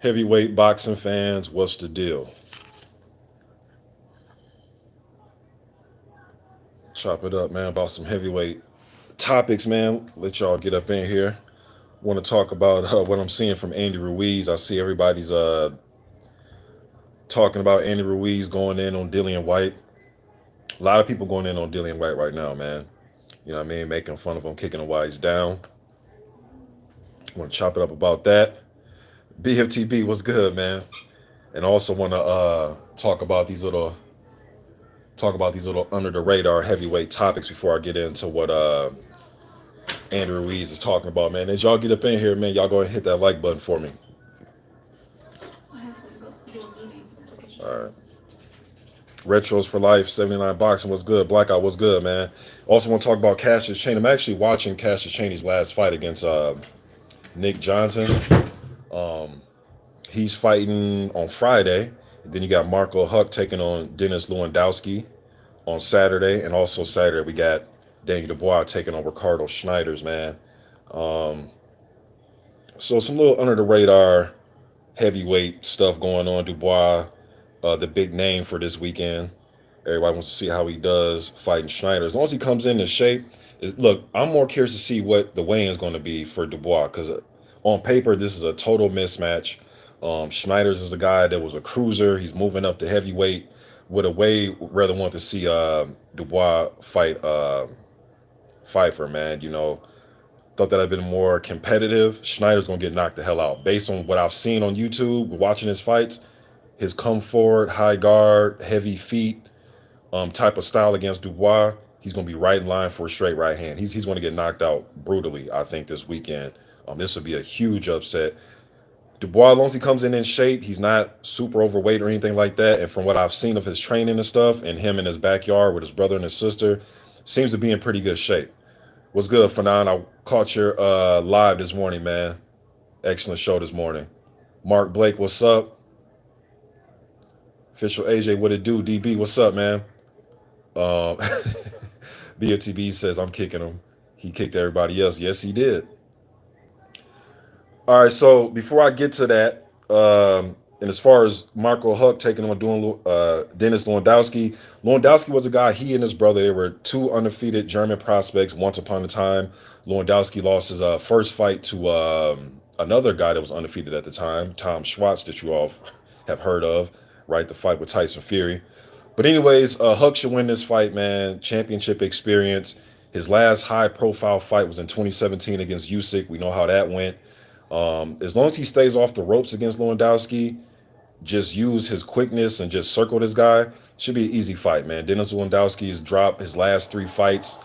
Heavyweight boxing fans, what's the deal? Chop it up, man, about some heavyweight topics, man. Let y'all get up in here. Want to talk about what I'm seeing from Andy Ruiz. I see everybody's talking about Andy Ruiz going in on Dillian Whyte. A lot of people going in on Dillian Whyte right now, man. You know what I mean? Making fun of him, kicking him while he's down. Want to chop it up about that. BFTB, what's good, man? And also want to talk about these little under the radar heavyweight topics before I get into what Andrew Ruiz is talking about, man. As y'all get up in here, man, y'all go ahead and hit that like button for me. All right. Retros for Life, 79 Boxing, what's good? Blackout, what's good, man? Also want to talk about Cassius Chaney. I'm actually watching Cassius Chaney's last fight against Nick Johnson. Um, he's fighting on Friday. Then you got Marco Huck taking on Dennis Lewandowski on Saturday. And also Saturday, we got Daniel Dubois taking on Ricardo Schneiders, man. Um, so some little under the radar heavyweight stuff going on. Dubois, the big name for this weekend. Everybody wants to see how he does fighting Schneider. As long as he comes in shape, look, I'm more curious to see what the weigh-in is going to be for Dubois because on paper this is a total mismatch. Schneider's is a guy that was a cruiser. He's moving up to heavyweight. Would have way rather want to see Dubois fight for, man. You know, thought that had been more competitive. Schneider's gonna get knocked the hell out based on what I've seen on YouTube watching his fights. His come forward, high guard, heavy feet, type of style against Dubois, he's going to be right in line for a straight right hand. He's going to get knocked out brutally, I think, this weekend. This will be a huge upset. Dubois, as long as he comes in shape, he's not super overweight or anything like that. And from what I've seen of his training and stuff, and him in his backyard with his brother and his sister, seems to be in pretty good shape. What's good, Fanon? I caught your live this morning, man. Excellent show this morning. Mark Blake, what's up? Official AJ, what it do? DB, what's up, man? Um, BFTB says I'm kicking him. He kicked everybody else. Yes, he did. All right. So before I get to that, and as far as Marco Huck taking on doing Dennis Lewandowski, Lewandowski was a guy. He and his brother, they were two undefeated German prospects. Once upon a time, Lewandowski lost his first fight to another guy that was undefeated at the time, Tom Schwartz, that you all have heard of, right? The fight with Tyson Fury. But anyways, Huck should win this fight, man. Championship experience. His last high-profile fight was in 2017 against Usyk. We know how that went. As long as he stays off the ropes against Lewandowski, just use his quickness and just circle this guy, should be an easy fight, man. Dennis Lewandowski has dropped his last three fights.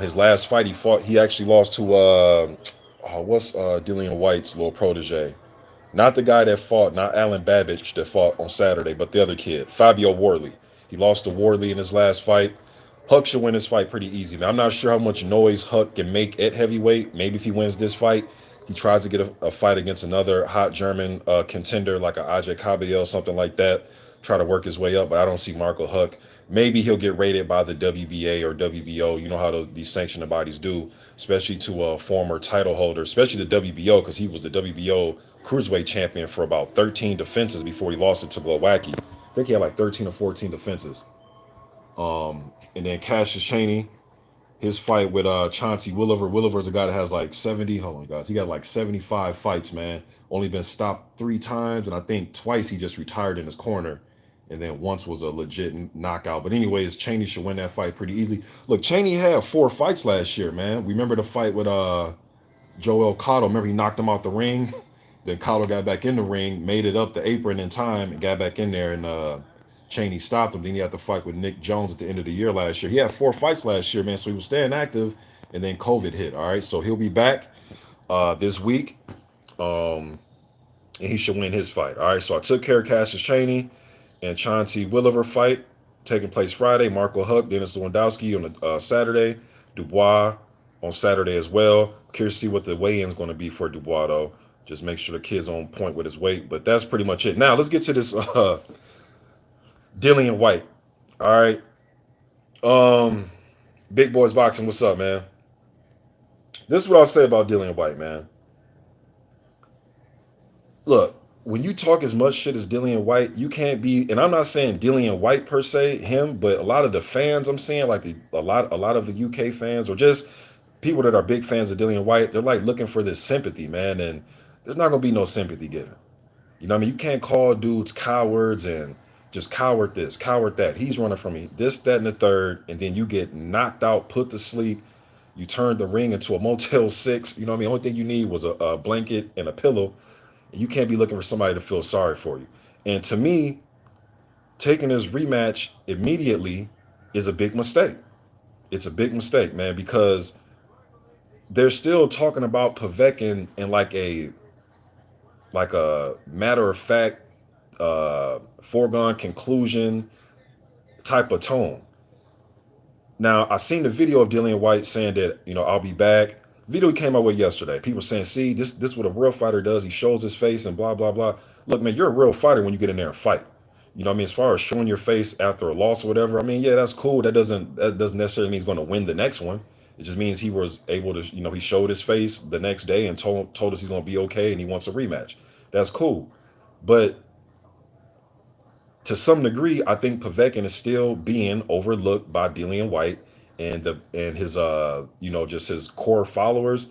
His last fight he actually lost to what's Dillian Whyte's little protege. Not the guy that fought, not Alan Babbage that fought on Saturday, but the other kid, Fabio Worley. He lost to Worley in his last fight. Huck should win this fight pretty easy, man. I'm not sure how much noise Huck can make at heavyweight. Maybe if he wins this fight, he tries to get a fight against another hot German contender like a Ajay Caballero, something like that. Try to work his way up, but I don't see Marco Huck. Maybe he'll get rated by the WBA or WBO. You know how these sanctioning bodies do, especially to a former title holder, especially the WBO, because he was the WBO cruiserweight champion for about 13 defenses before he lost it to Glowacki. I think he had like 13 or 14 defenses. And then Cassius Chaney, his fight with Chauncey Williver. Williver's a guy that has like 70. Hold on, guys. He got like 75 fights, man. Only been stopped 3 times, and I think twice he just retired in his corner. And then once was a legit knockout. But anyways, Chaney should win that fight pretty easily. Look, Chaney had 4 fights last year, man. Remember the fight with Joel Cotto? Remember he knocked him out the ring? Then Cotto got back in the ring, made it up the apron in time, and got back in there, and Chaney stopped him. Then he had to fight with Nick Jones at the end of the year last year. He had 4 fights last year, man, so he was staying active, and then COVID hit, all right? So he'll be back this week, and he should win his fight, all right? So I took care of Cassius Chaney and Chauncey Williver fight, taking place Friday. Marco Huck, Dennis Lewandowski on Saturday. Dubois on Saturday as well. Curious to see what the weigh-in is going to be for Dubois, though. Just make sure the kid's on point with his weight. But that's pretty much it. Now, let's get to this Dillian Whyte. All right. Big Boys Boxing, what's up, man? This is what I'll say about Dillian Whyte, man. Look, when you talk as much shit as Dillian Whyte, you can't be. And I'm not saying Dillian Whyte per se, him, but a lot of the fans I'm seeing, like a lot of the UK fans, or just people that are big fans of Dillian Whyte, they're like looking for this sympathy, man. And there's not gonna be no sympathy given. You know what I mean? You can't call dudes cowards and just coward this, coward that. He's running from me, this, that, and the third, and then you get knocked out, put to sleep. You turned the ring into a Motel 6. You know what I mean? The only thing you need was a blanket and a pillow. And you can't be looking for somebody to feel sorry for you. And to me, taking this rematch immediately is a big mistake. It's a big mistake, man, because they're still talking about Povetkin in like a matter of fact, foregone conclusion type of tone. Now, I seen the video of Dillian Whyte saying that, I'll be back. Video he came out with yesterday. People saying, see, this what a real fighter does. He shows his face and blah, blah, blah. Look, man, you're a real fighter when you get in there and fight. You know what I mean? As far as showing your face after a loss or whatever, I mean, yeah, that's cool. That doesn't necessarily mean he's going to win the next one. It just means he was able to, he showed his face the next day and told us he's going to be okay and he wants a rematch. That's cool. But to some degree, I think Povetkin is still being overlooked by Dillian Whyte and his just his core followers.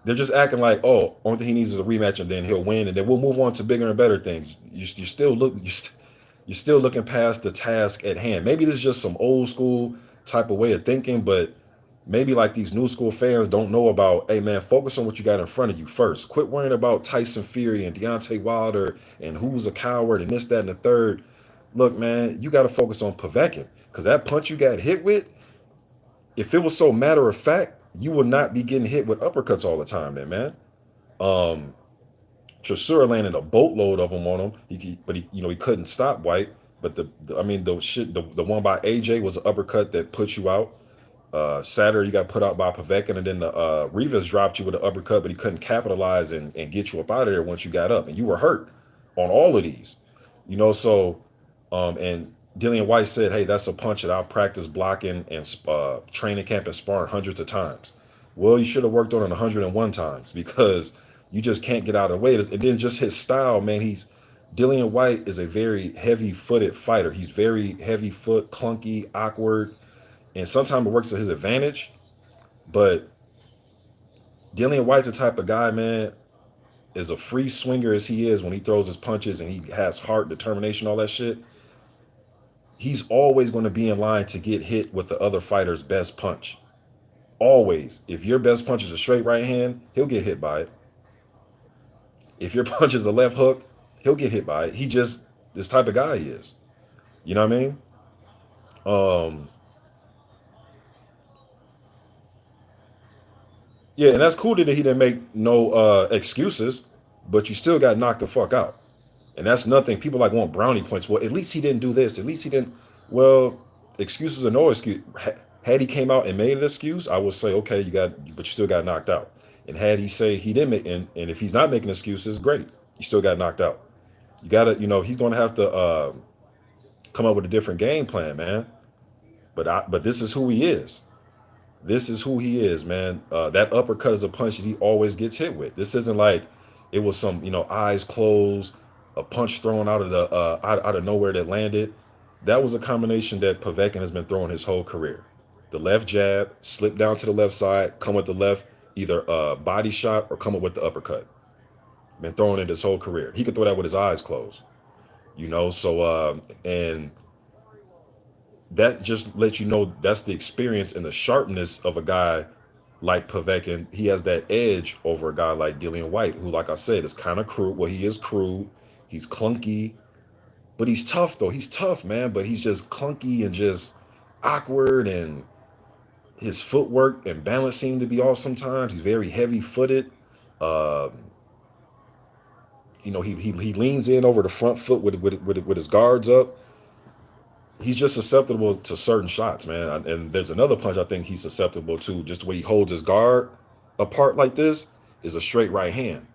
They're just acting like, oh, only thing he needs is a rematch and then he'll win and then we'll move on to bigger and better things. You're still looking past the task at hand. Maybe this is just some old school type of way of thinking, but maybe like these new school fans don't know about, hey man, focus on what you got in front of you first. Quit worrying about Tyson Fury and Deontay Wilder and who's a coward and this, that, and the third. Look, man, you got to focus on Povetkin because that punch you got hit with, if it was so matter of fact, you would not be getting hit with uppercuts all the time then, man. Um, Tresura landed a boatload of them on him, but he couldn't stop White. But the one by AJ was an uppercut that put you out. Saturday you got put out by Povetkin, and then the Ruiz dropped you with an uppercut, but he couldn't capitalize and get you up out of there once you got up, and you were hurt on all of these. So and Dillian Whyte said, hey, that's a punch that I'll practice blocking and training camp and sparring hundreds of times. Well, you should have worked on it 101 times because you just can't get out of the way. And then just his style, man, Dillian Whyte is a very heavy-footed fighter. He's very heavy foot, clunky, awkward, and sometimes it works to his advantage. But Dillian Whyte's the type of guy, man, as a free swinger as he is when he throws his punches and he has heart, determination, all that shit, he's always going to be in line to get hit with the other fighter's best punch. Always. If your best punch is a straight right hand, he'll get hit by it. If your punch is a left hook, he'll get hit by it. He just, this type of guy he is. You know what I mean? Yeah, and that's cool that he didn't make no excuses, but you still got knocked the fuck out. And that's nothing. People like want brownie points. Well, at least he didn't do this. At least he didn't. Well, excuses are no excuse. Had he came out and made an excuse, I would say, okay, but you still got knocked out. And had he say he didn't make, and if he's not making excuses, great, you still got knocked out. You gotta, he's going to have to come up with a different game plan, man. But this is who he is. This is who he is, man. That uppercut is a punch that he always gets hit with. This isn't like it was some, eyes closed, a punch thrown out of the out of nowhere that landed. That was a combination that Povetkin has been throwing his whole career. The left jab, slip down to the left side, come with the left, either body shot or come up with the uppercut. Been throwing it his whole career. He could throw that with his eyes closed. So and that just lets you know that's the experience and the sharpness of a guy like Povetkin. He has that edge over a guy like Dillian Whyte, who, like I said, is kind of crude. Well, he is crude. He's clunky, but he's tough, though. He's tough, man, but he's just clunky and just awkward, and his footwork and balance seem to be off sometimes. He's very heavy-footed. He leans in over the front foot with his guards up. He's just susceptible to certain shots, man. And there's another punch I think he's susceptible to, just the way he holds his guard apart like this, is a straight right hand.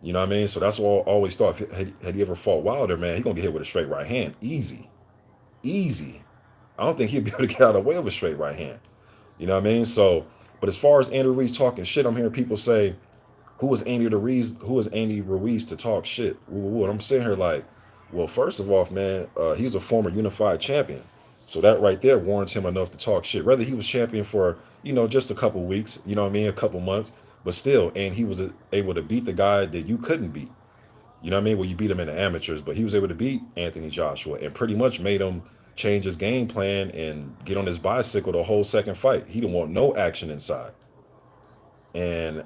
You know what I mean? So that's what I always thought. Had he ever fought Wilder, man, he's going to get hit with a straight right hand. Easy. I don't think he'd be able to get out of the way of a straight right hand. You know what I mean? So, but as far as Andrew Ruiz talking shit, I'm hearing people say, Who is Andy Ruiz to talk shit? Ooh, and I'm sitting here like, well, first of all, man, he's a former unified champion. So that right there warrants him enough to talk shit. Whether he was champion for, just a couple weeks, you know what I mean, a couple months, but still, and he was able to beat the guy that you couldn't beat. You know what I mean? Well, you beat him in the amateurs, but he was able to beat Anthony Joshua and pretty much made him change his game plan and get on his bicycle the whole second fight. He didn't want no action inside. And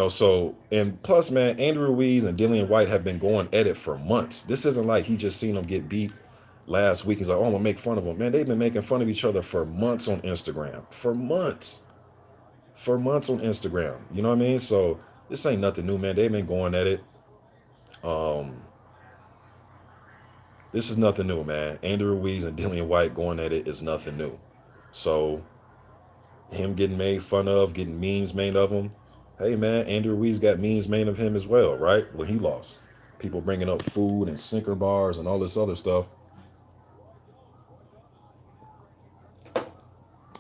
so and plus, man, Andrew Ruiz and Dillian Whyte have been going at it for months. This isn't like he just seen them get beat last week. He's like, oh, I'm gonna make fun of them. Man, they've been making fun of each other for months on Instagram. For months. For months on Instagram. You know what I mean? So this ain't nothing new, man. They've been going at it. Um, this is nothing new, man. Andrew Ruiz and Dillian Whyte going at it is nothing new. So him getting made fun of, getting memes made of him. Hey, man, Andrew Ruiz got memes made of him as well, right? When he lost. People bringing up food and sinker bars and all this other stuff.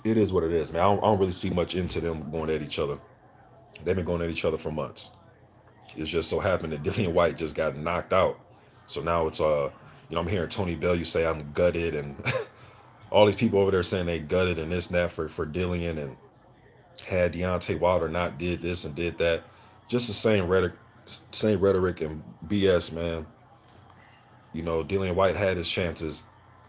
It is what it is, man. I don't really see much into them going at each other. They've been going at each other for months. It's just so happened that Dillian Whyte just got knocked out. So now it's I'm hearing Tony Bellew say I'm gutted and all these people over there saying they gutted and this and that for Dillian and had Deontay Wilder not did this and did that. Just the same rhetoric and BS, man. Dillian Whyte had his chances,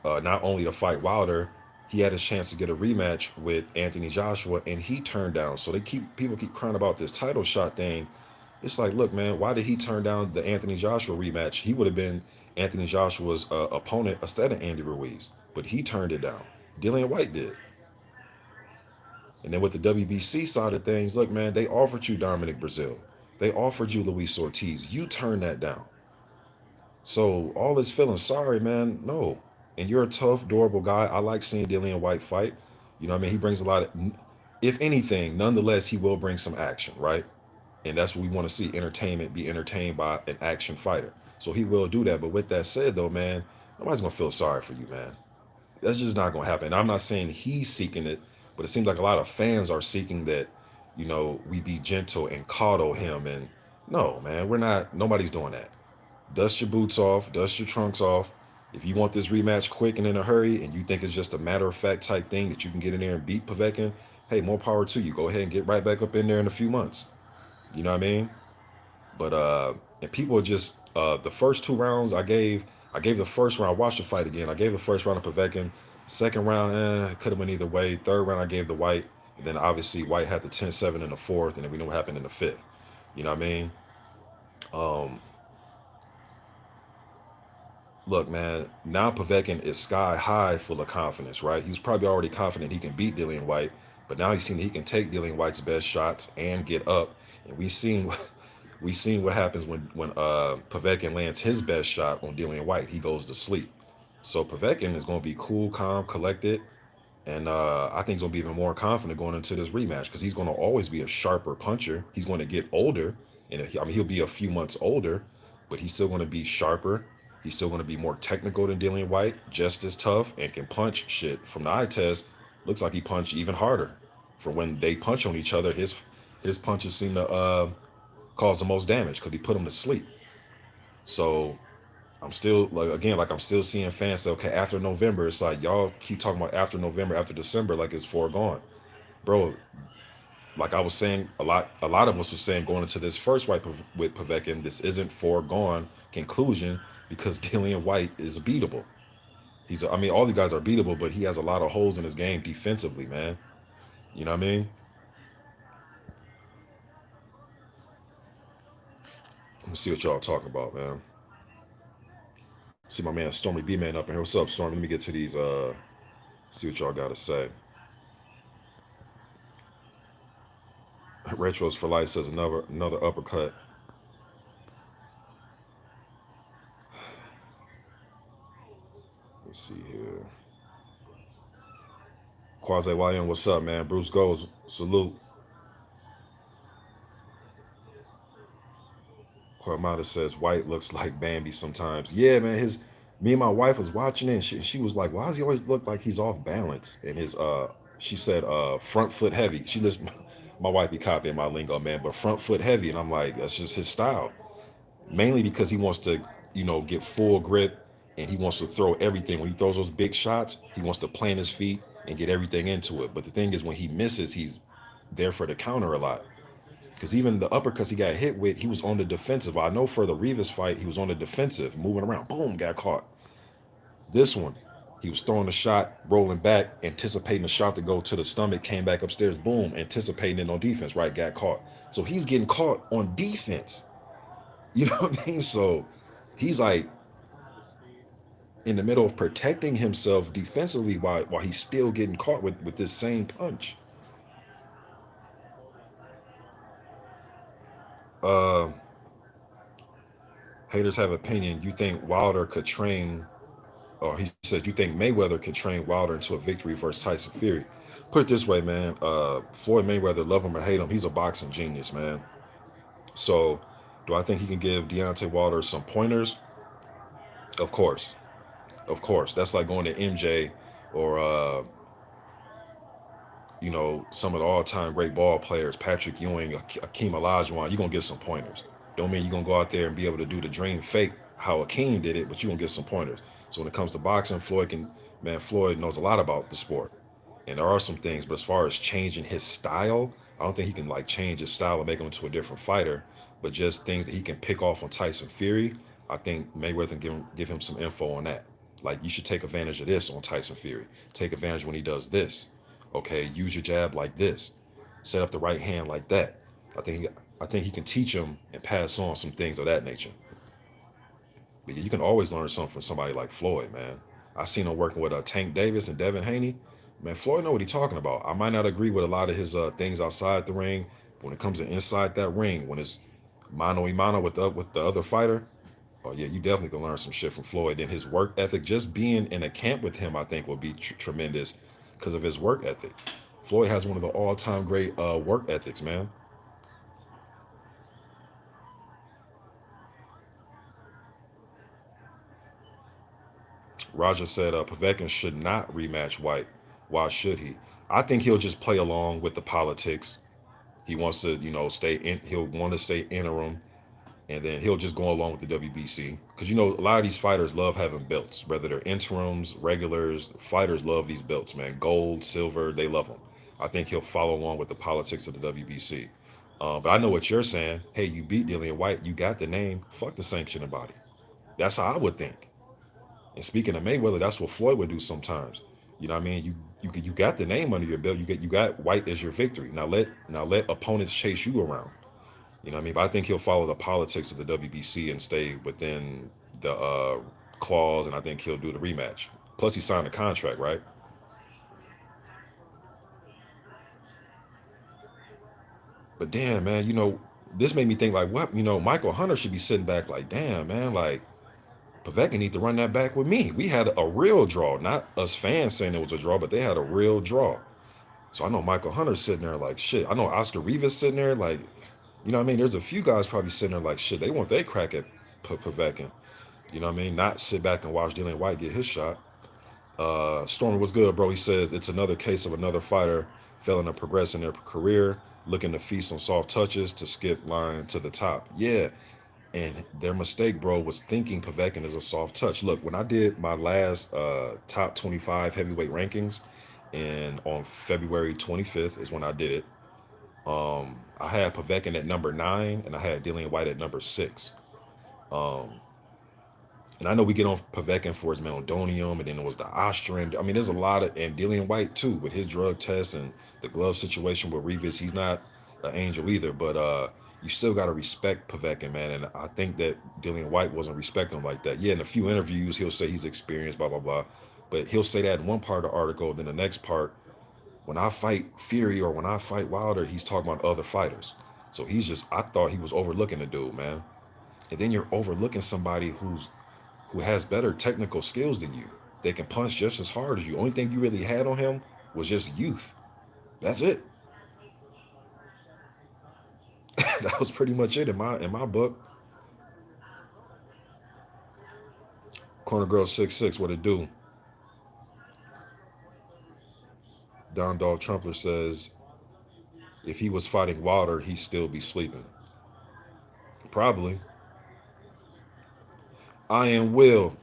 not only to fight Wilder, he had his chance to get a rematch with Anthony Joshua, and he turned down. So people keep crying about this title shot thing. It's like, look, man, why did he turn down the Anthony Joshua rematch? He would have been Anthony Joshua's opponent instead of Andy Ruiz, but he turned it down. Dillian Whyte did. And then with the WBC side of things, look, man, they offered you Dominic Brazil. They offered you Luis Ortiz. You turned that down. So all this feeling sorry, man, no. And you're a tough, durable guy. I like seeing Dillian Whyte fight. You know what I mean? He brings a lot of, if anything, nonetheless, he will bring some action, right? And that's what we want to see, entertainment, be entertained by an action fighter. So he will do that. But with that said, though, man, nobody's going to feel sorry for you, man. That's just not going to happen. I'm not saying he's seeking it, but it seems like a lot of fans are seeking that, we be gentle and coddle him. And no, man, we're not, nobody's doing that. Dust your boots off, dust your trunks off. If you want this rematch quick and in a hurry, and you think it's just a matter of fact type thing that you can get in there and beat Povetkin, hey, more power to you. Go ahead and get right back up in there in a few months. You know what I mean? But and people are just the first two rounds I gave the first round. I watched the fight again. I gave the first round to Povetkin. Second round, it could have went either way. Third round, I gave the Whyte. And then obviously Whyte had the 10-7 in the fourth, and then we know what happened in the fifth. You know what I mean? Um, Look, man, now Povetkin is sky high full of confidence, right? He was probably already confident he can beat Dillian Whyte, but now he's seen that he can take Dillian Whyte's best shots and get up. And we seen what happens when Povetkin lands his best shot on Dillian Whyte. He goes to sleep. So Povetkin is going to be cool, calm, collected, and I think he's going to be even more confident going into this rematch because he's going to always be a sharper puncher. He's going to get older, and he'll be a few months older, but he's still going to be sharper. He's still going to be more technical than Dillian Whyte, just as tough, and can punch shit. From the eye test, looks like he punched even harder. For when they punch on each other, his punches seem to cause the most damage because he put him to sleep. So I'm still I'm still seeing fans say, okay, after November, it's like y'all keep talking about after November, after December, like it's foregone, bro. Like I was saying, a lot of us were saying going into this first fight with Povetkin, this isn't foregone conclusion because Dillian Whyte is beatable. I mean, all these guys are beatable, but he has a lot of holes in his game defensively, man. You know what I mean? Let me see what y'all talking about, man. See my man Stormy B Man up in here. What's up, Stormy? Let me get to these. See what y'all got to say. Retros for Life says another uppercut. Let's see here. Quasi YM, what's up, man? Bruce Goes, salute. Quamada says Whyte looks like Bambi sometimes. Yeah, man. Me and my wife was watching it, and she was like, "Why does he always look like he's off balance?" And She said front foot heavy. She listened. My wife be copying my lingo, man, but front foot heavy, and I'm like, that's just his style. Mainly because he wants to, get full grip, and he wants to throw everything. When he throws those big shots, he wants to plant his feet and get everything into it. But the thing is, when he misses, he's there for the counter a lot. Because even the uppercuts he got hit with, he was on the defensive. I know for the Rivas fight, he was on the defensive, moving around, boom, got caught. This one, he was throwing a shot, rolling back, anticipating the shot to go to the stomach, came back upstairs, boom, anticipating it on defense, right? Got caught. So he's getting caught on defense. You know what I mean? So he's like in the middle of protecting himself defensively while he's still getting caught with this same punch. Uh, Haters have opinion. You think Wilder could train, or he said, you think Mayweather could train Wilder into a victory versus Tyson Fury? Put it this way, man. Floyd Mayweather, love him or hate him, he's a boxing genius, man. So, do I think he can give Deontay Wilder some pointers? Of course, of course. That's like going to MJ or some of the all-time great ball players, Patrick Ewing, Akeem Olajuwon. You're gonna get some pointers. Don't mean you're gonna go out there and be able to do the dream fake how Akeem did it, but you're gonna get some pointers. So when it comes to boxing, Floyd knows a lot about the sport. And there are some things, but as far as changing his style, I don't think he can like change his style and make him into a different fighter. But just things that he can pick off on Tyson Fury, I think Mayweather can give him some info on that. Like you should take advantage of this on Tyson Fury. Take advantage when he does this. Okay, use your jab like this. Set up the right hand like that. I think he, I think he can teach him and pass on some things of that nature. But you can always learn something from somebody like Floyd, man. I seen him working with Tank Davis and Devin Haney. Man, Floyd know what he's talking about. I might not agree with a lot of his things outside the ring. But when it comes to inside that ring, when it's mano a mano with the other fighter, oh yeah, you definitely can learn some shit from Floyd. And his work ethic, just being in a camp with him, I think will be tremendous because of his work ethic. Floyd has one of the all-time great work ethics, man. Roger said Povetkin should not rematch White. Why should he? I think he'll just play along with the politics. He wants to, stay in. He'll want to stay interim, and then he'll just go along with the WBC. Because a lot of these fighters love having belts, whether they're interims, regulars. Fighters love these belts, man. Gold, silver, they love them. I think he'll follow along with the politics of the WBC. But I know what you're saying. Hey, you beat Dillian Whyte. You got the name. Fuck the sanctioning body. That's how I would think. And speaking of Mayweather, that's what Floyd would do sometimes. You know what I mean? You got the name under your belt. You got White as your victory. Now let opponents chase you around. You know what I mean? But I think he'll follow the politics of the WBC and stay within the clause, and I think he'll do the rematch. Plus, he signed a contract, right? But damn, man, this made me think like, what? Michael Hunter should be sitting back like, damn, man, like Povetkin need to run that back with me. We had a real draw, not us fans saying it was a draw, but they had a real draw. So I know Michael Hunter's sitting there like shit. I know Oscar Rivas sitting there like, what I mean? There's a few guys probably sitting there like shit. They want they crack at Povetkin. You know what I mean? Not sit back and watch Dillian Whyte get his shot. Stormy was good, bro. He says it's another case of another fighter failing to progress in their career, looking to feast on soft touches to skip line to the top. Yeah, and their mistake, bro, was thinking Povetkin is a soft touch. Look, when I did my last top 25 heavyweight rankings, and on February 25th is when I did it. I had Povetkin at number 9, and I had Dillian Whyte at number 6. Um, and I know we get on Povetkin for his meldonium, and then it was the Austrian. I mean, there's a lot of, and Dillian Whyte too, with his drug tests and the glove situation with Revis. He's not an angel either, but you still got to respect Povetkin, man. And I think that Dillian Whyte wasn't respecting him like that. Yeah, in a few interviews, he'll say he's experienced, blah, blah, blah. But he'll say that in one part of the article, then the next part, when I fight Fury or when I fight Wilder, he's talking about other fighters. So I thought he was overlooking the dude, man. And then you're overlooking somebody who has better technical skills than you. They can punch just as hard as you. Only thing you really had on him was just youth. That's it. That was pretty much it in my book. Corner Girl 66, what it do? Don Dog Trumpler says, if he was fighting Wilder, he'd still be sleeping. Probably. I am Will.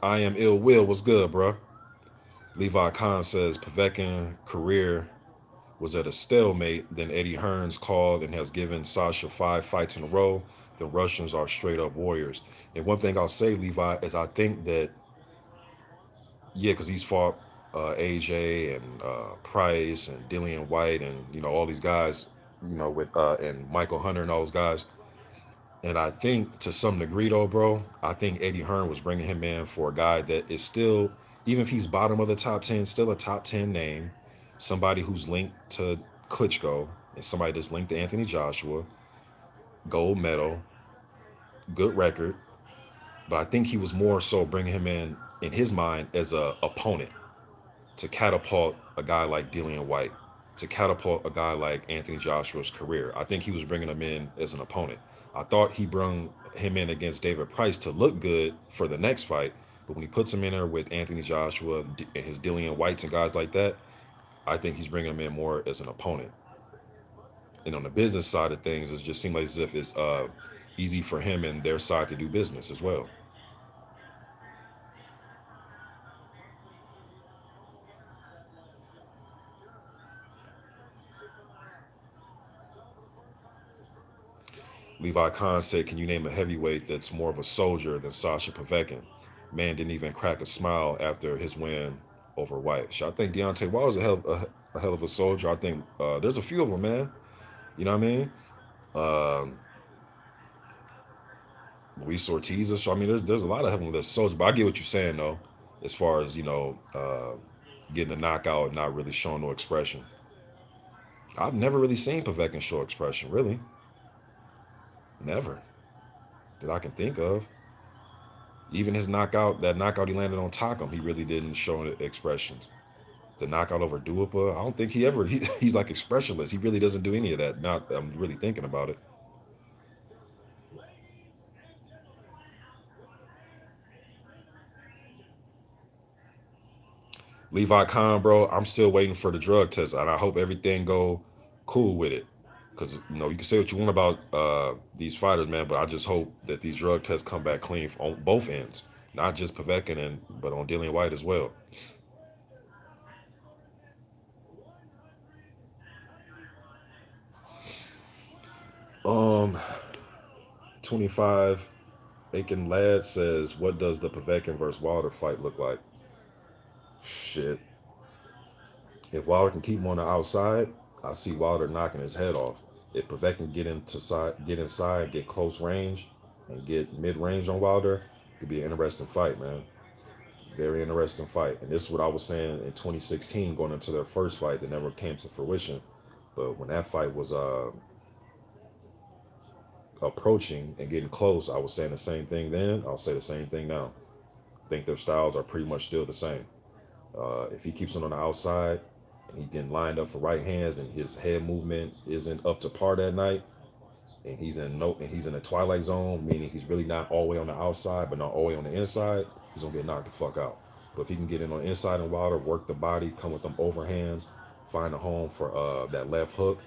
I am ill will. What's good, bruh? Levi Khan says Povetkin career was at a stalemate. Then Eddie Hearns called and has given Sasha 5 fights in a row. The Russians are straight up warriors. And one thing I'll say, Levi, is I think that, yeah, because he's fought AJ and Price and Dillian Whyte and, all these guys, with and Michael Hunter and all those guys. And I think to some degree, though, bro, I think Eddie Hearn was bringing him in for a guy that is still, even if he's bottom of the top 10, still a top 10 name, somebody who's linked to Klitschko and somebody that's linked to Anthony Joshua, gold medal, good record. But I think he was more so bringing him in his mind, as a opponent to catapult a guy like Dillian Whyte, to catapult a guy like Anthony Joshua's career. I think he was bringing him in as an opponent. I thought he brung him in against David Price to look good for the next fight, but when he puts him in there with Anthony Joshua and his Dillian Whytes and guys like that, I think he's bringing him in more as an opponent. And on the business side of things, it just seems like as if it's easy for him and their side to do business as well. Levi Khan said, can you name a heavyweight that's more of a soldier than Sasha Povetkin? Man didn't even crack a smile after his win over White. So I think Deontay Wilder's a hell of a soldier. I think there's a few of them, man. You know what I mean? Um, Luis Ortiz. So I mean, there's a lot of them that's soldiers. But I get what you're saying, though, as far as, getting a knockout and not really showing no expression. I've never really seen Povetkin show expression, really. Never. That I can think of. Even his knockout, that knockout he landed on Takam, he really didn't show expressions. The knockout over Dubois, I don't think he's like expressionless. He really doesn't do any of that. Not I'm really thinking about it. Levi Khan, bro, I'm still waiting for the drug test, and I hope everything go cool with it. Because you can say what you want about these fighters, man, but I just hope that these drug tests come back clean on both ends, not just Povetkin but on Dillian Whyte as well. 25 Aiken Lad says, what does the Povetkin versus Wilder fight look like? Shit. If Wilder can keep him on the outside, I see Wilder knocking his head off. If Povetkin get inside, get close range, and get mid range on Wilder, it could be an interesting fight, man. Very interesting fight. And this is what I was saying in 2016, going into their first fight that never came to fruition. But when that fight was approaching and getting close, I was saying the same thing then. I'll say the same thing now. I think their styles are pretty much still the same. If he keeps it on the outside and he getting lined up for right hands and his head movement isn't up to par that night, and he's in a twilight zone, meaning he's really not all the way on the outside but not all the way on the inside, he's gonna get knocked the fuck out. But if he can get in on the inside and Wilder, work the body, come with them overhands, find a home for that left hook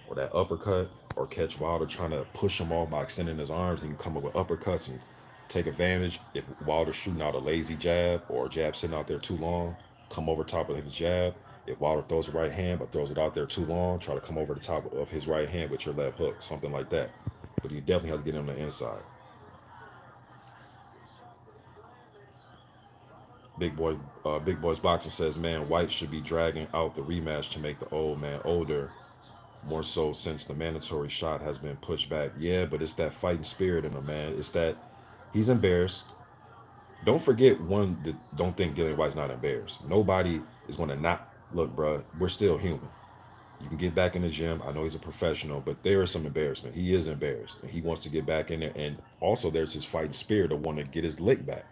or that uppercut, or catch Wilder trying to push him off by extending his arms, he can come up with uppercuts and take advantage. If Wilder's shooting out a lazy jab or a jab sitting out there too long, come over top of his jab. If Wilder throws a right hand but throws it out there too long, try to come over the top of his right hand with your left hook, something like that. But you definitely have to get on the inside. Big Boys Boxing says, man, White should be dragging out the rematch to make the old man older. More so since the mandatory shot has been pushed back. Yeah, but it's that fighting spirit in him, man. It's that he's embarrassed. Don't forget, don't think Dillian Whyte's not embarrassed. Nobody is going to not look, bro. We're still human. You can get back in the gym. I know he's a professional, but there is some embarrassment. He is embarrassed, and he wants to get back in there. And also, there's his fighting spirit of wanting to get his lick back.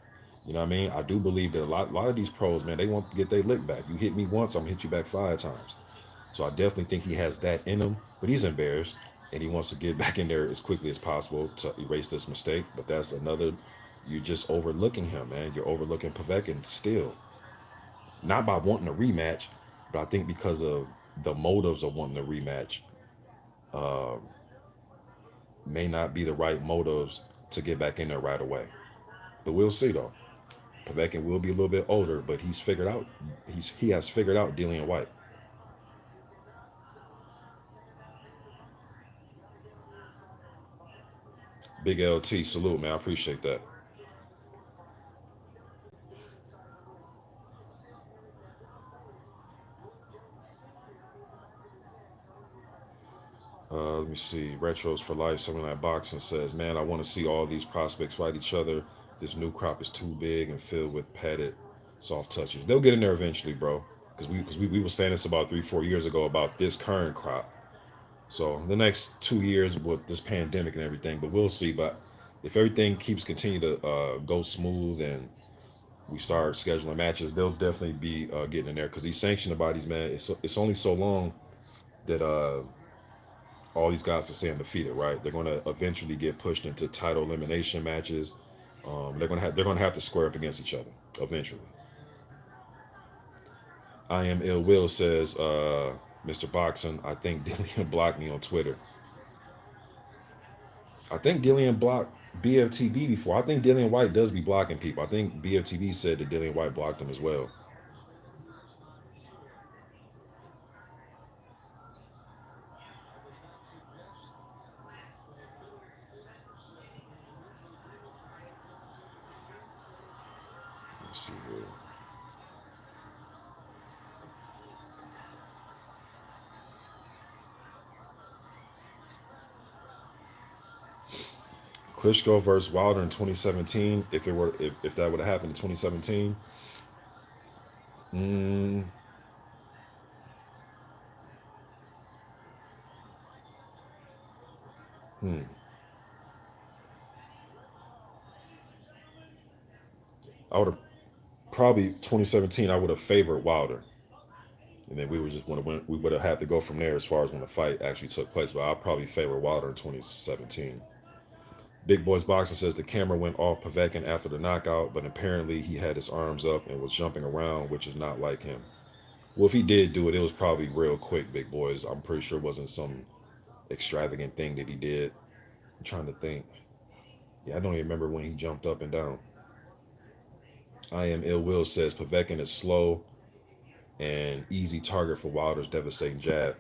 You know what I mean? I do believe that a lot of these pros, man, they want to get their lick back. You hit me once, I'm gonna hit you back 5 times. So I definitely think he has that in him, but he's embarrassed, and he wants to get back in there as quickly as possible to erase this mistake. But that's another. You're just overlooking him, man. You're overlooking Povetkin still, not by wanting a rematch, But I think because of the motives of wanting to rematch, uh, may not be the right motives to get back in there right away. But we'll see though. Povetkin will be a little bit older, but he has figured out Dillian Whyte. Big LT, salute, man. I appreciate that. Let me see. Retros for Life, something like boxing says, man, I want to see all these prospects fight each other. This new crop is too big and filled with padded soft touches. They'll get in there eventually, bro. Because we were saying this about 3 4 years ago about this current crop. So the next 2 years with this pandemic and everything, but we'll see. But if everything keeps continue to go smooth and we start scheduling matches, they'll definitely be getting in there because these sanctioned bodies, man, it's only so long that all these guys are staying undefeated, right? They're going to eventually get pushed into title elimination matches. They're going to have to square up against each other eventually. I am ill will says Mr. Boxon. I think Dillian blocked me on Twitter. I think Dillian blocked BFTB before. I think Dillian Whyte does be blocking people. I think BFTB said that Dillian Whyte blocked him as well. Let's see here. Klitschko versus Wilder in 2017. If that would have happened in 2017, mm, hmm, I would have probably 2017. I would have favored Wilder, and then we would just want to win. We would have had to go from there as far as when the fight actually took place. But I'll probably favor Wilder in 2017. Big Boys Boxing says the camera went off Povetkin after the knockout, but apparently he had his arms up and was jumping around, which is not like him. Well, if he did do it, it was probably real quick, Big Boys. I'm pretty sure it wasn't some extravagant thing that he did. I'm trying to think. Yeah, I don't even remember when he jumped up and down. I am ill will says Povetkin is slow and easy target for Wilder's devastating jab.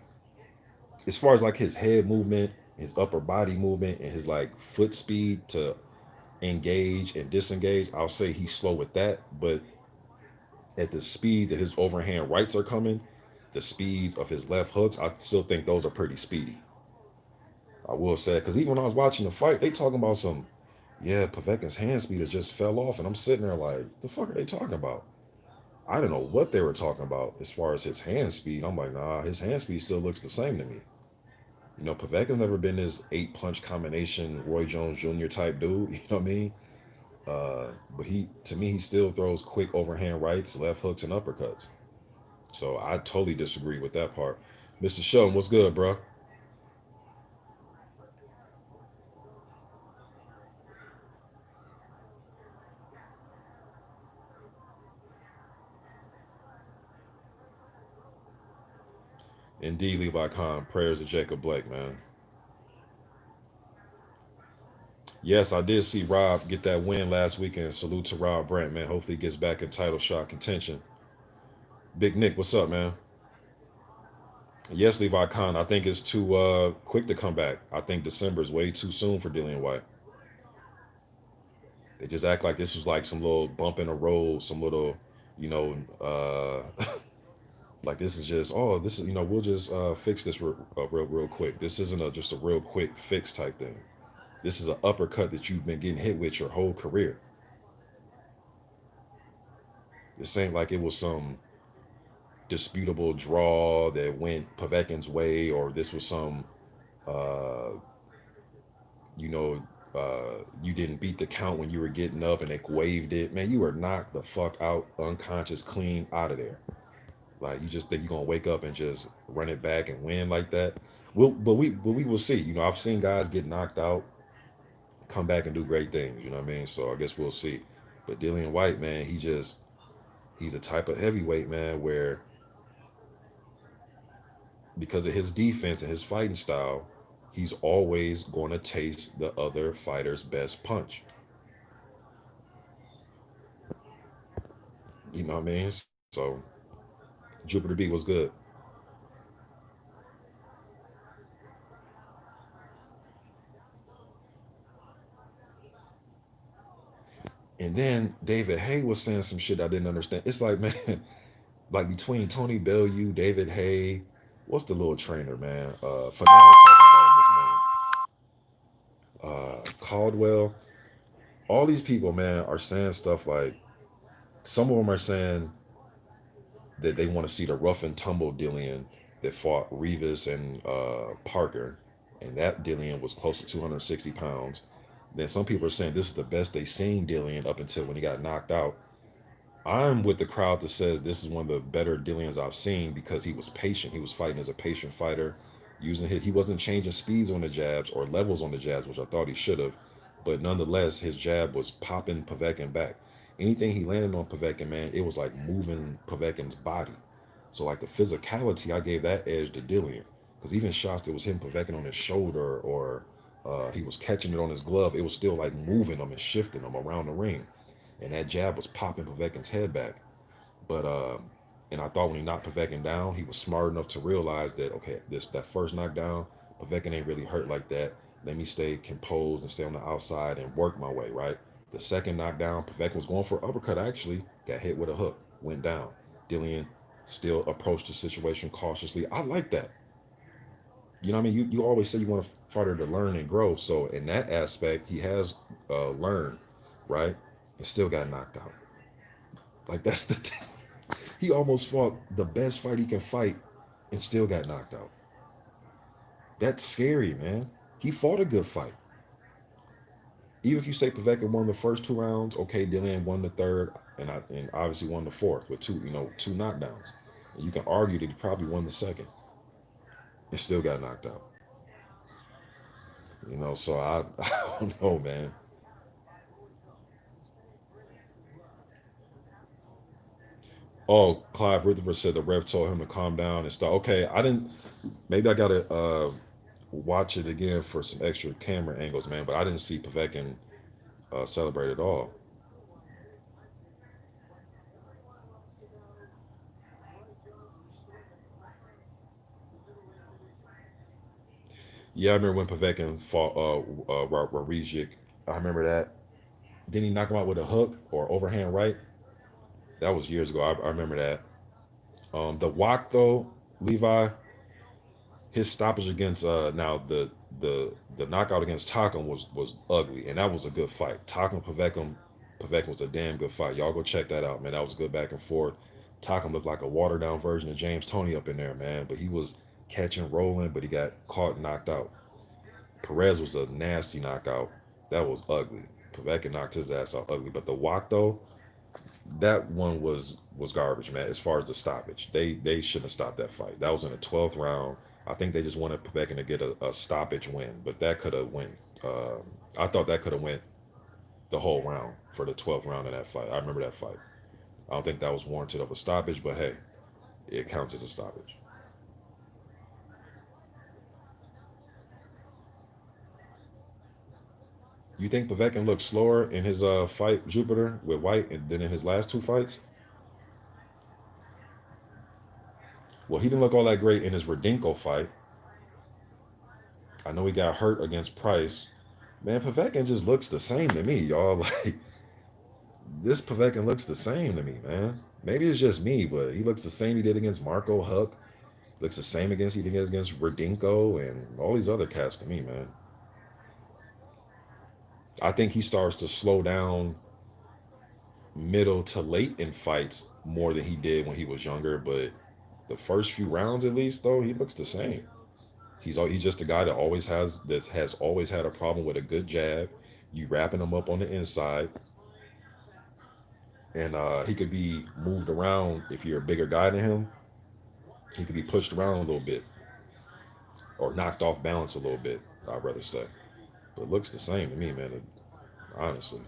As far as like his head movement, his upper body movement, and his like foot speed to engage and disengage, I'll say he's slow with that. But at the speed that his overhand rights are coming, the speeds of his left hooks, I still think those are pretty speedy. I will say, because even when I was watching the fight, they talking about some, yeah, Povetkin's hand speed has just fell off, and I'm sitting there like, the fuck are they talking about? I don't know what they were talking about as far as his hand speed. I'm like, nah, his hand speed still looks the same to me. You know, Povetkin's never been this eight punch combination Roy Jones Jr. type dude. You know what I mean? But to me, he still throws quick overhand rights, left hooks, and uppercuts. So I totally disagree with that part. Mr. Sheldon, what's good, bro? Indeed, Levi Khan. Prayers to Jacob Blake, man. Yes, I did see Rob get that win last weekend. Salute to Rob Brant, man. Hopefully he gets back in title shot contention. Big Nick, what's up, man? Yes, Levi Khan. I think it's too quick to come back. I think December is way too soon for Dillian White. They just act like this was like some little bump in the road, some little, you know, like this is just, oh, this is, we'll just fix this real quick. This isn't just a real quick fix type thing. This is an uppercut that you've been getting hit with your whole career. This ain't like it was some disputable draw that went Povetkin's way, or this was some, uh, you know, you didn't beat the count when you were getting up and they waived it. Man, you were knocked the fuck out, unconscious, clean out of there. Like you just think you're gonna wake up and just run it back and win like that. But we will see. I've seen guys get knocked out, come back and do great things. You know what I mean? So I guess we'll see. But Dillian White, man, he's a type of heavyweight, man, where because of his defense and his fighting style, he's always going to taste the other fighter's best punch. You know what I mean? So Jupiter B was good. And then David Hay was saying some shit I didn't understand. It's like, man, like between Tony Bellew, David Hay, what's the little trainer, man? Fanal was talking about him, his name. Caldwell. All these people, man, are saying stuff like, some of them are saying that they want to see the rough and tumble Dillian that fought Rivas and Parker, and that Dillian was close to 260 pounds. Then some people are saying this is the best they've seen Dillian up until when he got knocked out. I'm with the crowd that says this is one of the better Dillians I've seen because he was patient. He was fighting as a patient fighter, using his. He wasn't changing speeds on the jabs or levels on the jabs, which I thought he should have. But nonetheless, his jab was popping Povetkin back. Anything he landed on Povetkin, man, it was like moving Povetkin's body. So like the physicality, I gave that edge to Dillian because even shots that was hitting Povetkin on his shoulder or he was catching it on his glove, it was still like moving him and shifting him around the ring, and that jab was popping Povetkin's head back. But and I thought when he knocked Povetkin down, he was smart enough to realize that okay, this that first knockdown, Povetkin ain't really hurt like that. Let me stay composed and stay on the outside and work my way, right? The second knockdown, Povetkin was going for an uppercut actually, got hit with a hook, went down. Dillian still approached the situation cautiously. I like that. You know what I mean? You always say you want a fighter to learn and grow. So in that aspect, he has learned, right? And still got knocked out. Like that's the thing. He almost fought the best fight he can fight and still got knocked out. That's scary, man. He fought a good fight. Even if you say Povetkin won the first 2 rounds, okay, Dillian won the third, and obviously won the fourth with two knockdowns. And you can argue that he probably won the second and still got knocked out. So I don't know, man. Oh, Clive Rutherford said the ref told him to calm down and start. Okay, I didn't. Maybe I gotta watch it again for some extra camera angles, man. But I didn't see Povetkin celebrate at all. Yeah, I remember when Povetkin fought Ruiz. I remember that. Didn't he knock him out with a hook or overhand right? That was years ago. I remember that. The walk though, Levi, his stoppage against now the knockout against Takam was ugly, and that was a good fight. Takam Povetkin was a damn good fight. Y'all go check that out, man. That was good back and forth. Takam looked like a watered down version of James Toney up in there, man. But he was catching, rolling, but he got caught, and knocked out. Perez was a nasty knockout. That was ugly. Povetkin knocked his ass out ugly. But the walk though, that one was garbage, man. As far as the stoppage, they shouldn't have stopped that fight. That was in the 12th round. I think they just wanted Povetkin to get a stoppage win, but that could have went. I thought that could have went the whole round for the 12th round of that fight. I remember that fight. I don't think that was warranted of a stoppage, but hey, it counts as a stoppage. You think Povetkin looked slower in his fight Jupiter with White than in his last two fights? Well, he didn't look all that great in his Radinko fight. I know he got hurt against Price. Man, Povetkin just looks the same to me, y'all. Like this Povetkin looks the same to me, man. Maybe it's just me, but he looks the same he did against Marco Huck. Looks the same against he did against Radinko and all these other cats to me, man. I think he starts to slow down middle to late in fights more than he did when he was younger. But the first few rounds, at least, though, he looks the same. He's just a guy that has always had a problem with a good jab. You wrapping him up on the inside, and he could be moved around if you're a bigger guy than him. He could be pushed around a little bit or knocked off balance a little bit. I'd rather say, but it looks the same to me, man. Honestly,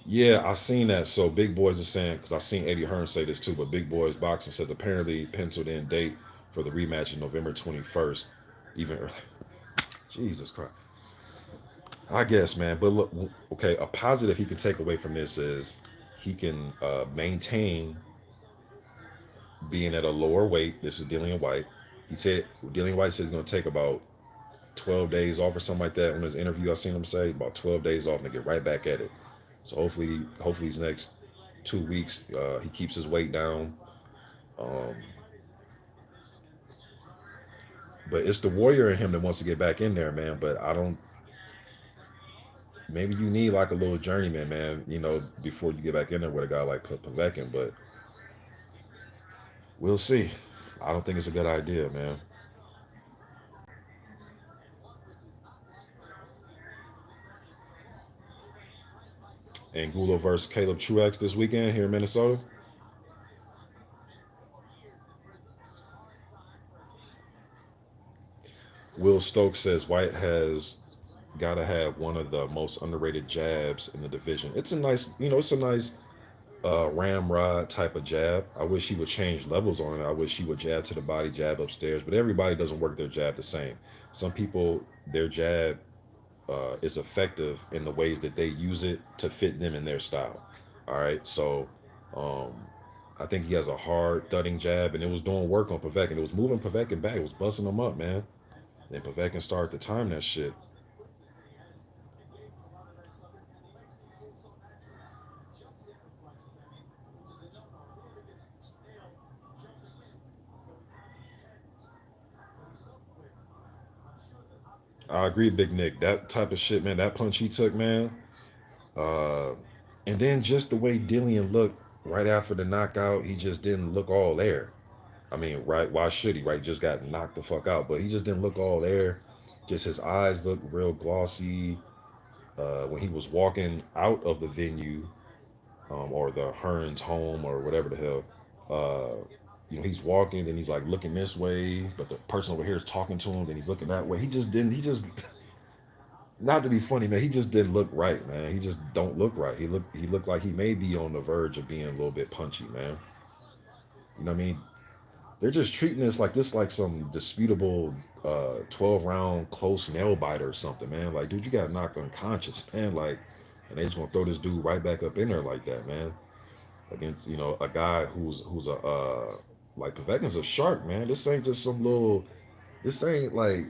Yeah, I seen that. So Big Boys is saying, because I seen Eddie Hearn say this too, but Big Boys Boxing says apparently penciled in date for the rematch in November 21st. Even early. Jesus Christ. I guess, man. But look, okay, a positive he can take away from this is he can maintain being at a lower weight. This is Dillian Whyte. He said Dillian Whyte says he's going to take about 12 days off or something like that. In his interview, I seen him say about 12 days off and to get right back at it. So hopefully these next 2 weeks, he keeps his weight down. Um, but it's the warrior in him that wants to get back in there, man. But I don't. Maybe you need like a little journeyman, man. Before you get back in there with a guy like Povetkin. But we'll see. I don't think it's a good idea, man. Angulo versus Caleb Truex this weekend here in Minnesota. Will Stokes says White has got to have one of the most underrated jabs in the division. It's a nice ramrod type of jab. I wish he would change levels on it. I wish he would jab to the body, jab upstairs. But everybody doesn't work their jab the same. Some people, their jab is effective in the ways that they use it to fit them in their style. All right, so um, I think he has a hard thudding jab, and it was doing work on Povetkin. It was moving Povetkin back. It was busting him up, man. Then Povetkin started to time that shit. I agree, Big Nick. That type of shit, man. That punch he took, man. Uh, and then just the way Dillian looked right after the knockout, he just didn't look all there. I mean, right? Why should he? Right? Just got knocked the fuck out, but he just didn't look all there. Just his eyes looked real glossy. When he was walking out of the venue, or the Hearns home or whatever the hell, he's walking, and he's like looking this way, but the person over here is talking to him, then he's looking that way. He just didn't. He just not to be funny, man. He just didn't look right, man. He just don't look right. He looked like he may be on the verge of being a little bit punchy, man. You know what I mean? They're just treating this like some disputable 12 round close nail biter or something, man. Like, dude, you got knocked unconscious, man. Like, and they just gonna throw this dude right back up in there like that, man. Against a guy who's a like Povetkin's a shark, man. This ain't just some little. This ain't like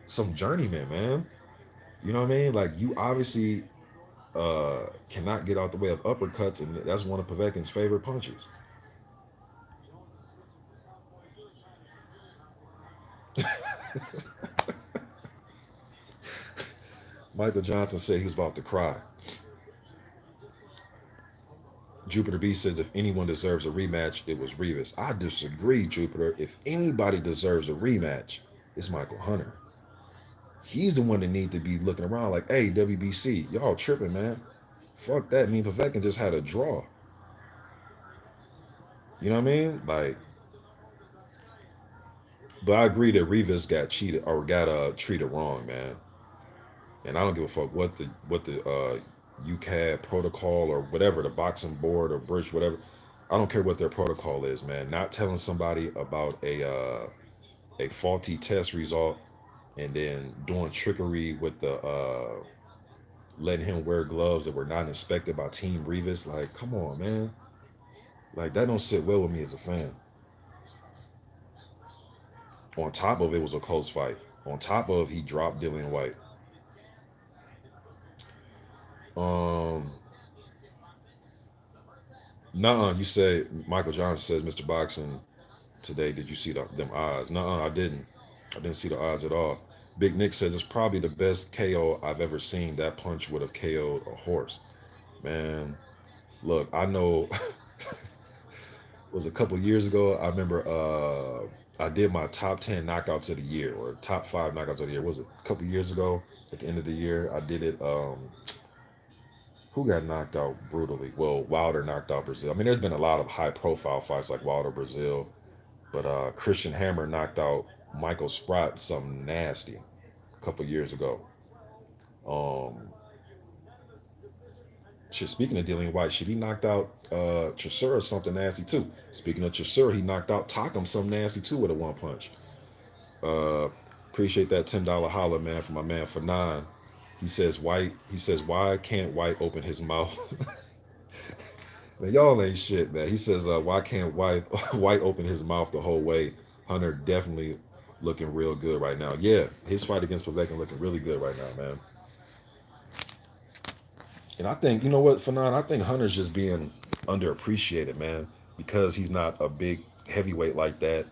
some journeyman, man. You know what I mean? Like, you obviously cannot get out the way of uppercuts, and that's one of Povetkin's favorite punches. Michael Johnson said he was about to cry. Jupiter B says if anyone deserves a rematch, it was Rivas. I disagree, Jupiter. If anybody deserves a rematch, it's Michael Hunter. He's the one that need to be looking around like, hey, WBC, y'all tripping, man. Fuck that. Me and Povetkin just had a draw. You know what I mean? Like, but I agree that Rivas got cheated or got treated wrong, man. And I don't give a fuck what the UCAD protocol or whatever, the boxing board or British whatever. I don't care what their protocol is, man. Not telling somebody about a faulty test result and then doing trickery with the letting him wear gloves that were not inspected by Team Rivas. Like, come on, man. Like, that don't sit well with me as a fan. On top of it was a close fight. On top of he dropped Dillian Whyte. Um, Nuh-uh, you say Michael Johnson says Mr. Boxing today. Did you see them odds? Nuh-uh, I didn't. I didn't see the odds at all. Big Nick says it's probably the best KO I've ever seen. That punch would have KO'd a horse. Man, look, I know it was a couple years ago. I remember I did my top 10 knockouts of the year or top 5 knockouts of the year. Was it a couple years ago at the end of the year? I did it. Who got knocked out brutally? Well, Wilder knocked out Brazil. I mean, there's been a lot of high profile fights like Wilder Brazil, but Christian Hammer knocked out Michael Sprott something nasty a couple years ago. Um, Shit, speaking of Dillian White, shit, he knocked out Chisora something nasty too. Speaking of Chisora, he knocked out Takum something nasty too with a one punch. Uh, appreciate that $10 holler, man, from my man for nine. He says White. He says, why can't White open his mouth? Man, y'all ain't shit, man. He says, why can't White White open his mouth the whole way? Hunter definitely looking real good right now. Yeah, his fight against Povetkin looking really good right now, man. And I think, you know what, Fanon, I think Hunter's just being underappreciated, man, because he's not a big heavyweight like that.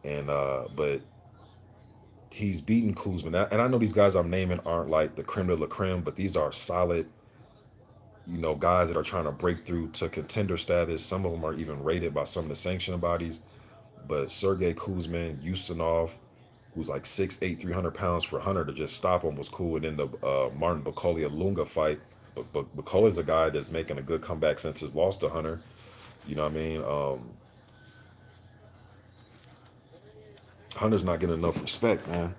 And but he's beaten Kuzma. And I know these guys I'm naming aren't like the creme de la creme, but these are solid, guys that are trying to break through to contender status. Some of them are even rated by some of the sanctioning bodies. But Sergey Kuzman, Ustinov, who's like 6'8", 300 pounds for Hunter to just stop him was cool. And then the Martin Bacolia Lunga fight. But Bacolia's a guy that's making a good comeback since his loss to Hunter. You know what I mean? Hunter's not getting enough respect, man.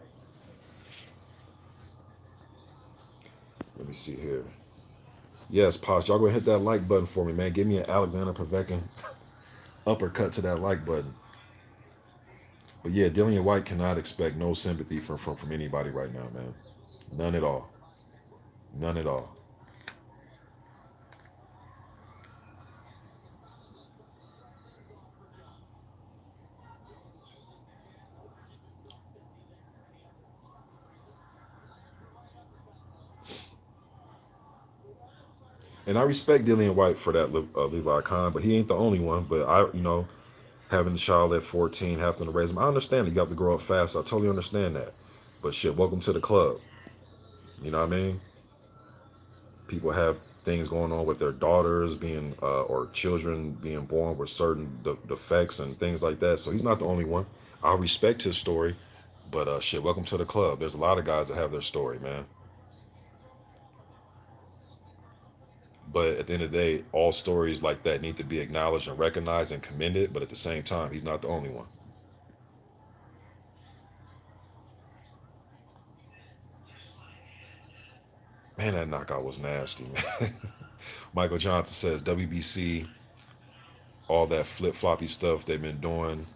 Let me see here. Yes, Posh, y'all go hit that like button for me, man. Give me an Alexander Povetkin uppercut to that like button. But yeah, Dillian White cannot expect no sympathy from anybody right now, man. None at all. None at all. And I respect Dillian White for that, Levi Khan, but he ain't the only one. But having the child at 14, having to raise him, I understand you got to grow up fast. I totally understand that. But shit, welcome to the club. You know what I mean? People have things going on with their daughters being or children being born with certain defects and things like that. So he's not the only one. I respect his story, but shit, welcome to the club. There's a lot of guys that have their story, man. But at the end of the day, all stories like that need to be acknowledged and recognized and commended. But at the same time, he's not the only one. Man, that knockout was nasty, man. Michael Johnson says WBC, all that flip floppy stuff they've been doing,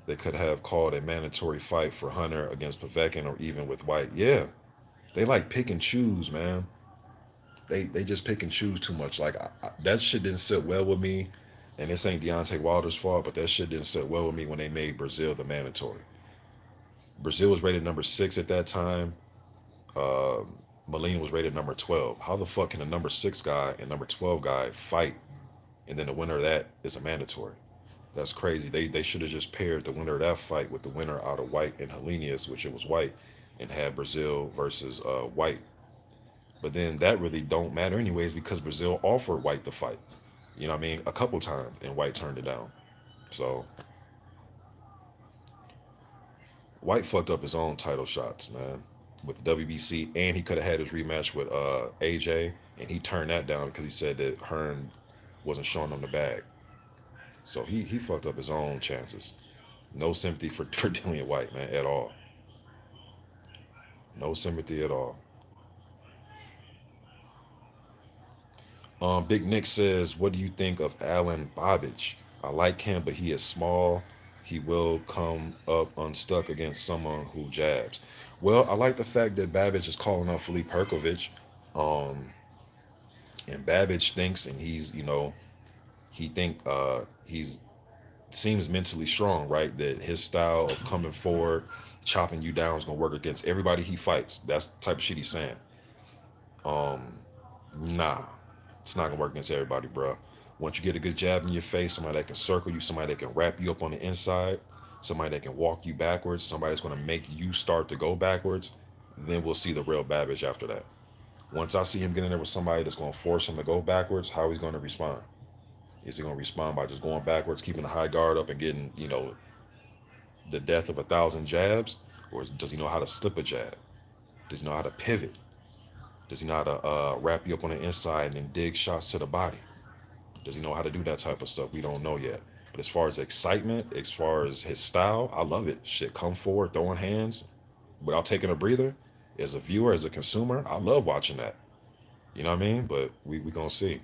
they could have called a mandatory fight for Hunter against Povetkin or even with White. Yeah, they like pick and choose, man. They just pick and choose too much. Like that shit didn't sit well with me, and this ain't Deontay Wilder's fault, but that shit didn't sit well with me when they made Brazil the mandatory. Brazil was rated number 6 at that time. Molina was rated number 12. How the fuck can a number 6 guy and number 12 guy fight, and then the winner of that is a mandatory? That's crazy. They should have just paired the winner of that fight with the winner out of White and Helenius, which it was White, and had Brazil versus White. But then that really don't matter anyways because Brazil offered White the fight. You know what I mean? A couple times, and White turned it down. So White fucked up his own title shots, man, with the WBC, and he could have had his rematch with AJ, and he turned that down because he said that Hearn wasn't showing him the bag. So he fucked up his own chances. No sympathy for Dillian Whyte, man, at all. No sympathy at all. Big Nick says, "What do you think of Alan Bobic? I like him, but he is small. He will come up unstuck against someone who jabs." Well, I like the fact that Babic is calling out Filip Perkovic, um, and Babic thinks, and he's seems mentally strong, right? That his style of coming forward, chopping you down is gonna work against everybody he fights. That's the type of shit he's saying. Um, nah, it's not gonna work against everybody, bro. Once you get a good jab in your face, somebody that can circle you, somebody that can wrap you up on the inside, somebody that can walk you backwards, somebody that's gonna make you start to go backwards, then we'll see the real Babbage after that. Once I see him getting there with somebody that's gonna force him to go backwards, how he's gonna respond? Is he gonna respond by just going backwards, keeping the high guard up and getting, the death of 1,000 jabs? Or does he know how to slip a jab? Does he know how to pivot? Does he know how to wrap you up on the inside and then dig shots to the body? Does he know how to do that type of stuff? We don't know yet. But as far as excitement, as far as his style, I love it. Shit, come forward, throwing hands without taking a breather. As a viewer, as a consumer, I love watching that. You know what I mean? But we gonna see.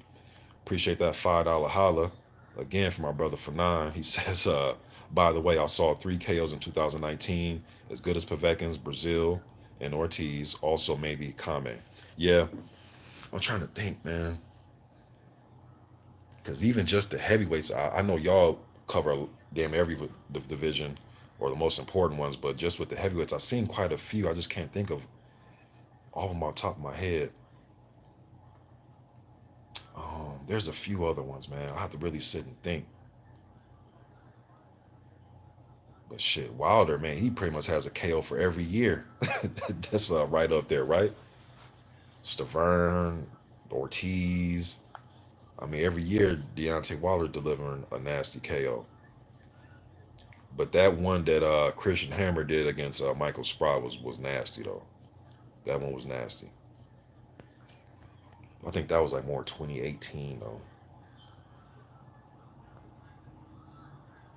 Appreciate that $5 holla. Again from my brother Fanon. He says, by the way, I saw 3 KOs in 2019, as good as Povetkin's, Brazil, and Ortiz. Also maybe comment. Yeah, I'm trying to think, man. Because even just the heavyweights, I know y'all cover damn every division or the most important ones, but just with the heavyweights, I've seen quite a few. I just can't think of all of them off the top of my head. There's a few other ones, man. I have to really sit and think. But shit, Wilder, man, he pretty much has a KO for every year. That's right up there, right? Stavern, Ortiz. I mean, every year Deontay Wilder delivering a nasty KO. But that one that Christian Hammer did against Michael Sprott was nasty though. That one was nasty. I think that was like more 2018 though.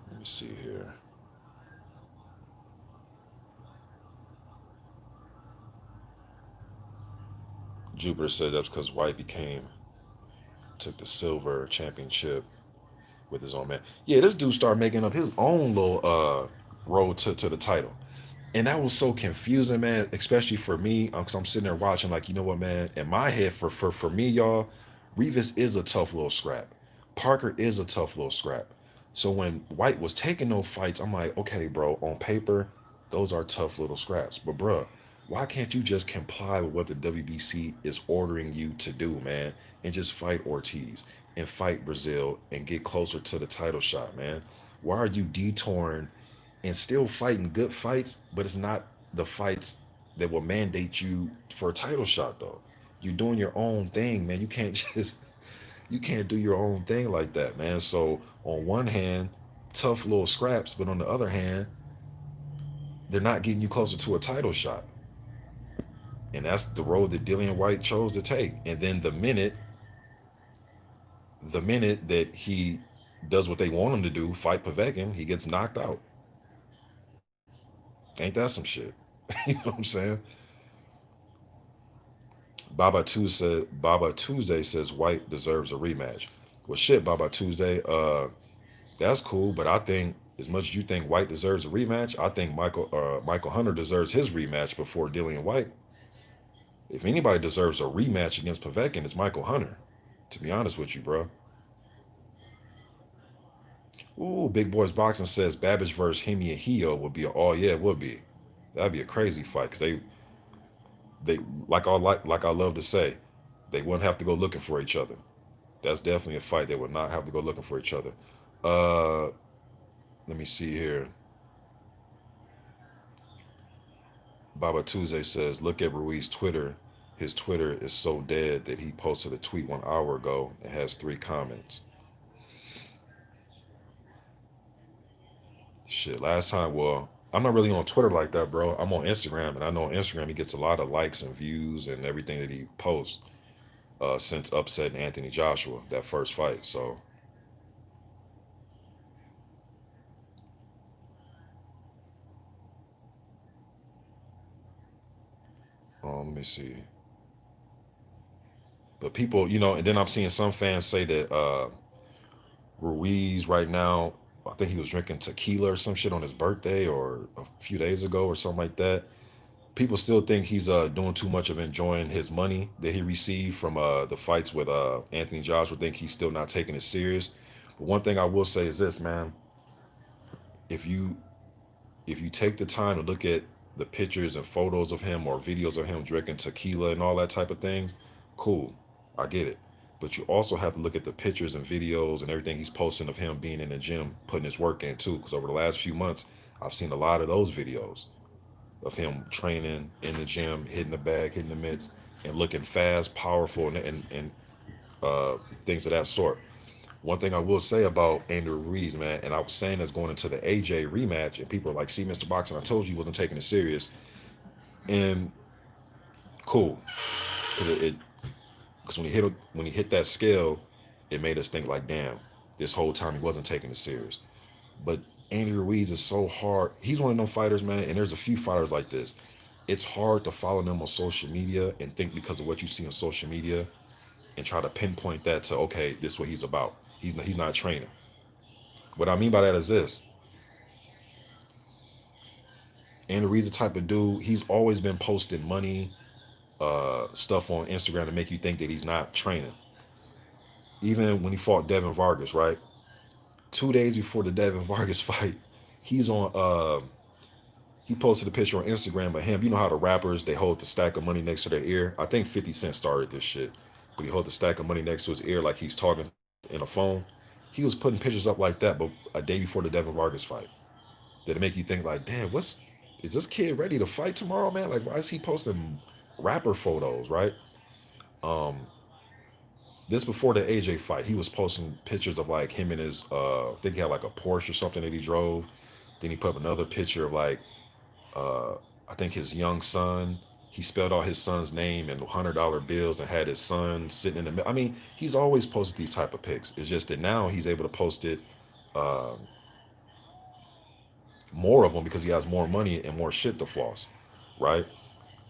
Let me see here. Jupiter said that's because White took the silver championship with his own man. Yeah, this dude started making up his own little road to the title. And that was so confusing, man, especially for me, because I'm sitting there watching, like, you know what, man? In my head, for me, y'all, Rivas is a tough little scrap. Parker is a tough little scrap. So when White was taking those fights, I'm like, okay, bro, on paper, those are tough little scraps. But, bro, why can't you just comply with what the WBC is ordering you to do, man, and just fight Ortiz and fight Brazil and get closer to the title shot, man? Why are you detouring and still fighting good fights, but it's not the fights that will mandate you for a title shot though. You're doing your own thing, man. You can't just you can't do your own thing like that, man. So on one hand, tough little scraps, but on the other hand, they're not getting you closer to a title shot. And that's the road that Dillian Whyte chose to take. And then the minute that he does what they want him to do, fight Povetkin, he gets knocked out. Ain't that some shit? You know what I'm saying? Baba Tuesday says White deserves a rematch. Well, shit, Baba Tuesday, that's cool, but I think as much as you think White deserves a rematch, I think Michael Hunter deserves his rematch before Dillian White. If anybody deserves a rematch against Povetkin, it's Michael Hunter. To be honest with you, bro. Ooh, Big Boys Boxing says Babbage versus Hemi and Hio would be oh yeah, it would be. That'd be a crazy fight because they like I love to say, they wouldn't have to go looking for each other. That's definitely a fight they would not have to go looking for each other. Uh, let me see here. Baba Tuesday says, look at Ruiz Twitter. His Twitter is so dead that he posted a tweet 1 hour ago and has 3 comments. Shit, last time, well, I'm not really on Twitter like that, bro. I'm on Instagram, and I know on Instagram he gets a lot of likes and views and everything that he posts since upsetting Anthony Joshua, that first fight. So, let me see. But people, and then I'm seeing some fans say that Ruiz right now, I think he was drinking tequila or some shit on his birthday or a few days ago or something like that. People still think he's doing too much of enjoying his money that he received from the fights with Anthony Joshua. Think he's still not taking it serious. But one thing I will say is this, man. If you if you take the time to look at the pictures and photos of him or videos of him drinking tequila and all that type of things, cool. I get it. But you also have to look at the pictures and videos and everything he's posting of him being in the gym, putting his work in too. Because over the last few months, I've seen a lot of those videos of him training in the gym, hitting the bag, hitting the mitts, and looking fast, powerful, and things of that sort. One thing I will say about Andrew Ruiz, man, and I was saying this going into the AJ rematch, and people are like, "See, Mr. Boxing, I told you he wasn't taking it serious." And cool, because when he hit that scale, it made us think like, "Damn, this whole time he wasn't taking it serious." But Andrew Ruiz is so hard. He's one of them fighters, man, and there's a few fighters like this. It's hard to follow them on social media and think because of what you see on social media and try to pinpoint that to, okay, this is what he's about. He's not training. What I mean by that is this. And Ruiz the type of dude, he's always been posting money, stuff on Instagram to make you think that he's not training. Even when he fought Devin Vargas, right? 2 days before the Devin Vargas fight, he's on he posted a picture on Instagram of him. You know how the rappers, they hold the stack of money next to their ear? I think 50 Cent started this shit. But he hold the stack of money next to his ear like he's talking in a phone. He was putting pictures up like that, but a day before the Devin Vargas fight. Did it make you think like, damn, is this kid ready to fight tomorrow, man? Like, why is he posting rapper photos, right? Um, this before the AJ fight, he was posting pictures of like him and his I think he had like a Porsche or something that he drove. Then he put up another picture of like uh I think his young son. He spelled out his son's name in $100 bills and had his son sitting in the middle. I mean, he's always posted these type of pics. It's just that now he's able to post it uh, more of them because he has more money and more shit to floss, right?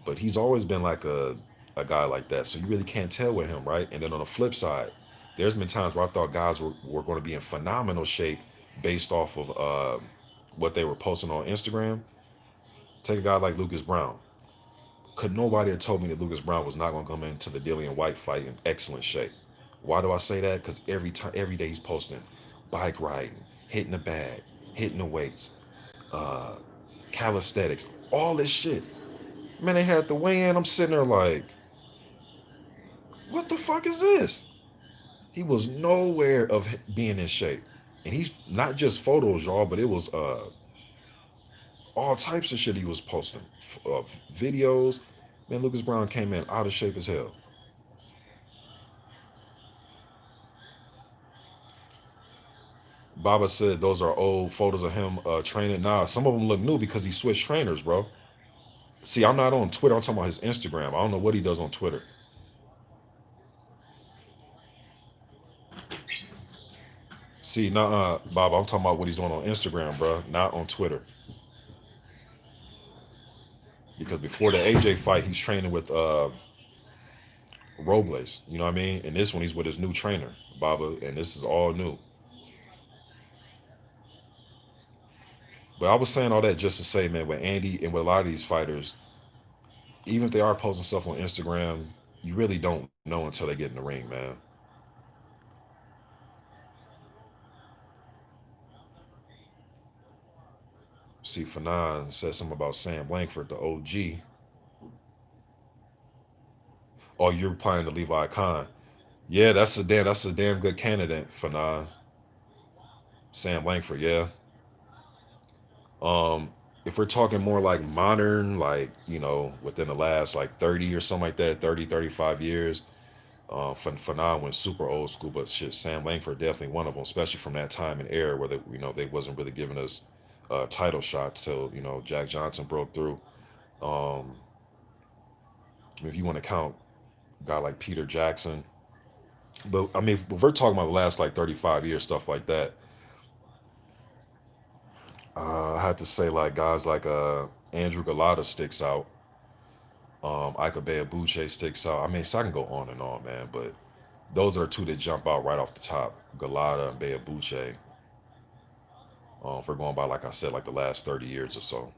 But he's always been like a guy like that. So you really can't tell with him, right? And then on the flip side, there's been times where I thought guys were going to be in phenomenal shape based off of what they were posting on Instagram. Take a guy like Lucas Brown. Could nobody have told me that Lucas Brown was not going to come into the Dillian Whyte fight in excellent shape? Why do I say that? Because every day he's posting bike riding, hitting the bag, hitting the weights, uh, calisthenics, all this shit. Man, they had the weigh in. I'm sitting there like, what the fuck is this? He was nowhere of being in shape. And he's not just photos, y'all, but it was all types of shit he was posting. Videos. Man, Lucas Brown came in out of shape as hell. Baba said those are old photos of him training. Nah, some of them look new because he switched trainers, bro. See, I'm not on Twitter. I'm talking about his Instagram. I don't know what he does on Twitter. See, nah, Baba, I'm talking about what he's doing on Instagram, bro, not on Twitter. Because before the AJ fight, he's training with Robles. You know what I mean? And this one, he's with his new trainer, Baba, and this is all new. But I was saying all that just to say, man, with Andy and with a lot of these fighters, even if they are posting stuff on Instagram, you really don't know until they get in the ring, man. See, Fanon said something about Sam Langford, the OG. Oh, you're replying to Levi Khan. Yeah, that's a damn good candidate, Fanon. Sam Langford, yeah. Um, if we're talking more like modern, like, within the last like 30 or something like that, 30, 35 years, Fanon went super old school, but shit, Sam Langford definitely one of them, especially from that time and era where they wasn't really giving us title shots till Jack Johnson broke through. Um, if you want to count a guy like Peter Jackson, but I mean, if we're talking about the last like 35 years, stuff like that, I had to say like guys like Andrew Galata sticks out. Ika Buche sticks out. I mean, so I can go on and on, man, but those are two that jump out right off the top. Galata and Bea Buche. If we're going by, like I said, like the last 30 years or so.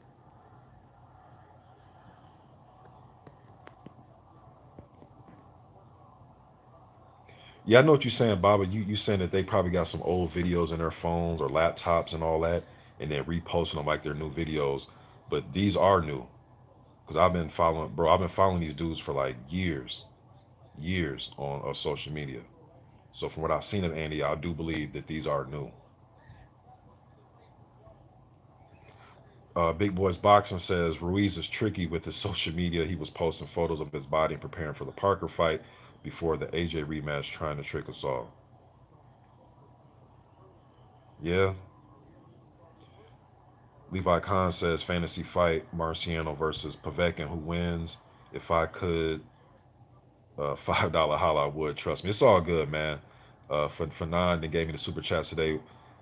Yeah, I know what you're saying, Baba. You saying that they probably got some old videos in their phones or laptops and all that, and then reposting them like their new videos. But these are new because I've been following, bro. I've been following these dudes for like years, years on social media. So from what I've seen of Andy, I do believe that these are new. Big Boys Boxing says Ruiz is tricky with his social media. He was posting photos of his body and preparing for the Parker fight before the AJ rematch, trying to trick us all. Yeah. Levi Khan says fantasy fight Marciano versus Povetkin. Who wins? If I could, $5 holla, I would. Trust me, it's all good, man. For nine, they gave me the super chats today.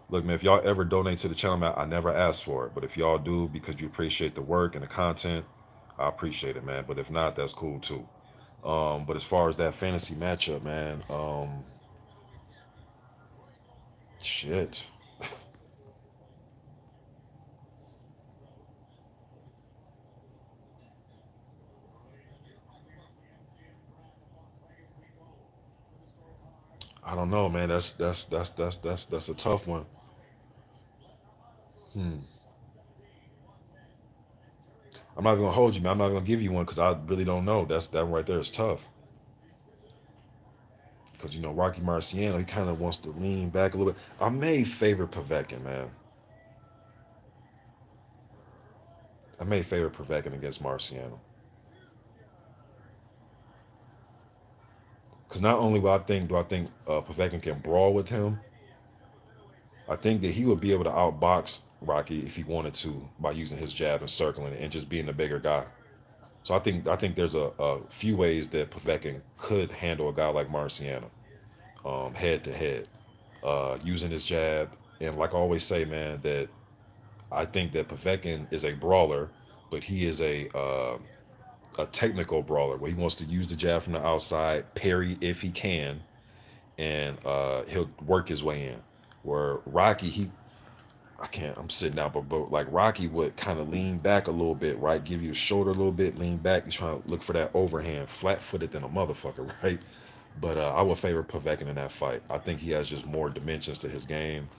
Look, man, if y'all ever donate to the channel, man, I never asked for it, but if y'all do because you appreciate the work and the content, I appreciate it, man. But if not, that's cool too. But as far as that fantasy matchup, man, shit. I don't know, man. That's a tough one. Hmm. I'm not gonna hold you, man. I'm not gonna give you one because I really don't know. That one right there is tough. Because Rocky Marciano, he kind of wants to lean back a little bit. I may favor Povetkin, man. I may favor Povetkin against Marciano. Because not only do I think Povetkin can brawl with him, I think that he would be able to outbox Rocky if he wanted to by using his jab and circling and just being the bigger guy. So I think there's a few ways that Povetkin could handle a guy like Marciano, head to head, using his jab. And like I always say, man, that I think that Povetkin is a brawler, but he is a technical brawler where he wants to use the jab from the outside, parry if he can, and he'll work his way in. Where Rocky, I can't, I'm sitting down, but like Rocky would kind of lean back a little bit, right? Give you the shoulder a little bit, lean back. He's trying to look for that overhand, flat footed than a motherfucker, right? But I would favor Povetkin in that fight. I think he has just more dimensions to his game.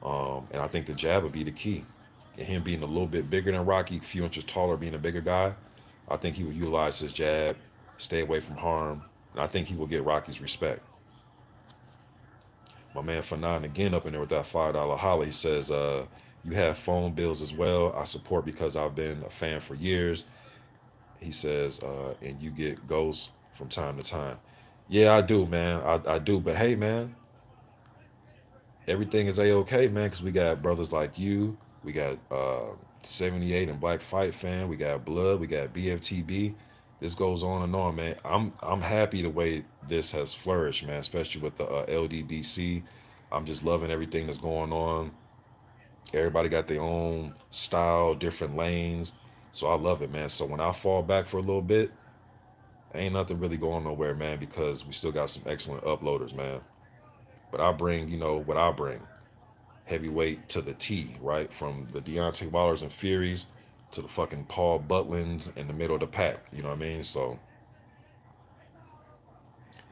And I think the jab would be the key. And him being a little bit bigger than Rocky, a few inches taller, being a bigger guy, I think he would utilize his jab, stay away from harm, and I think he will get Rocky's respect. My man Fanon again up in there with that $5 holla. He says, "You have phone bills as well. I support because I've been a fan for years." He says, "And you get ghosts from time to time." Yeah, I do, man. I do. But hey, man, everything is a-okay, man, because we got brothers like you. We got 78 and Black Fight Fan. We got Blood. We got BFTB. This goes on and on, man. I'm happy the way this has flourished, man, especially with the LDBC. I'm just loving everything that's going on. Everybody got their own style, different lanes. So I love it, man. So when I fall back for a little bit, ain't nothing really going nowhere, man, because we still got some excellent uploaders, man. But I bring, what I bring. Heavyweight to the T, right? From the Deontay Wilders and Furies to the fucking Paul Butlins in the middle of the pack. You know what I mean? So,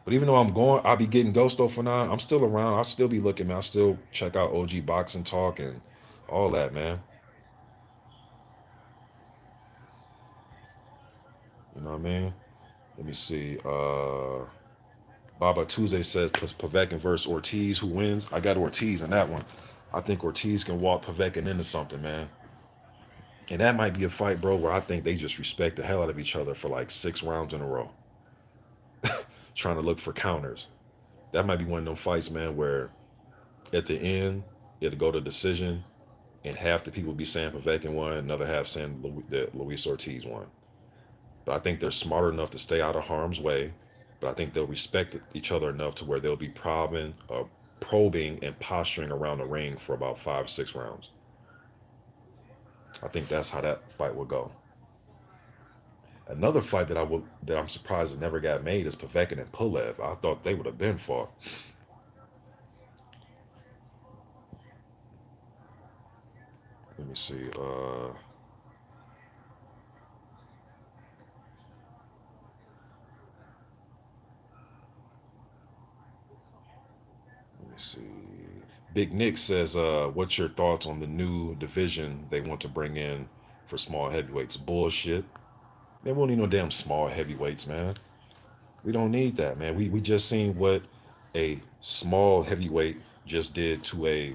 but even though I'm going, I'll be getting Ghosto for now. I'm still around. I'll still be looking, man. I'll still check out OG Boxing Talk and all that, man. You know what I mean? Let me see. Baba Tuesday said Povetkin versus Ortiz. Who wins? I got Ortiz in that one. I think Ortiz can walk Povetkin into something, man. And that might be a fight, bro, where I think they just respect the hell out of each other for like 6 rounds in a row, trying to look for counters. That might be one of them fights, man, where at the end it'll go to decision, and half the people be saying Povetkin won, another half saying that Luis Ortiz won. But I think they're smart enough to stay out of harm's way. But I think they'll respect each other enough to where they'll be probing and posturing around the ring for about 5, 6 rounds. I think that's how that fight will go. Another fight that I'm surprised it never got made is Povetkin and Pulev. I thought they would have been fought. Let me see. Let me see. Big Nick says, "What's your thoughts on the new division they want to bring in for small heavyweights? Bullshit. Man, we don't need no damn small heavyweights, man. We don't need that, man. We just seen what a small heavyweight just did to a.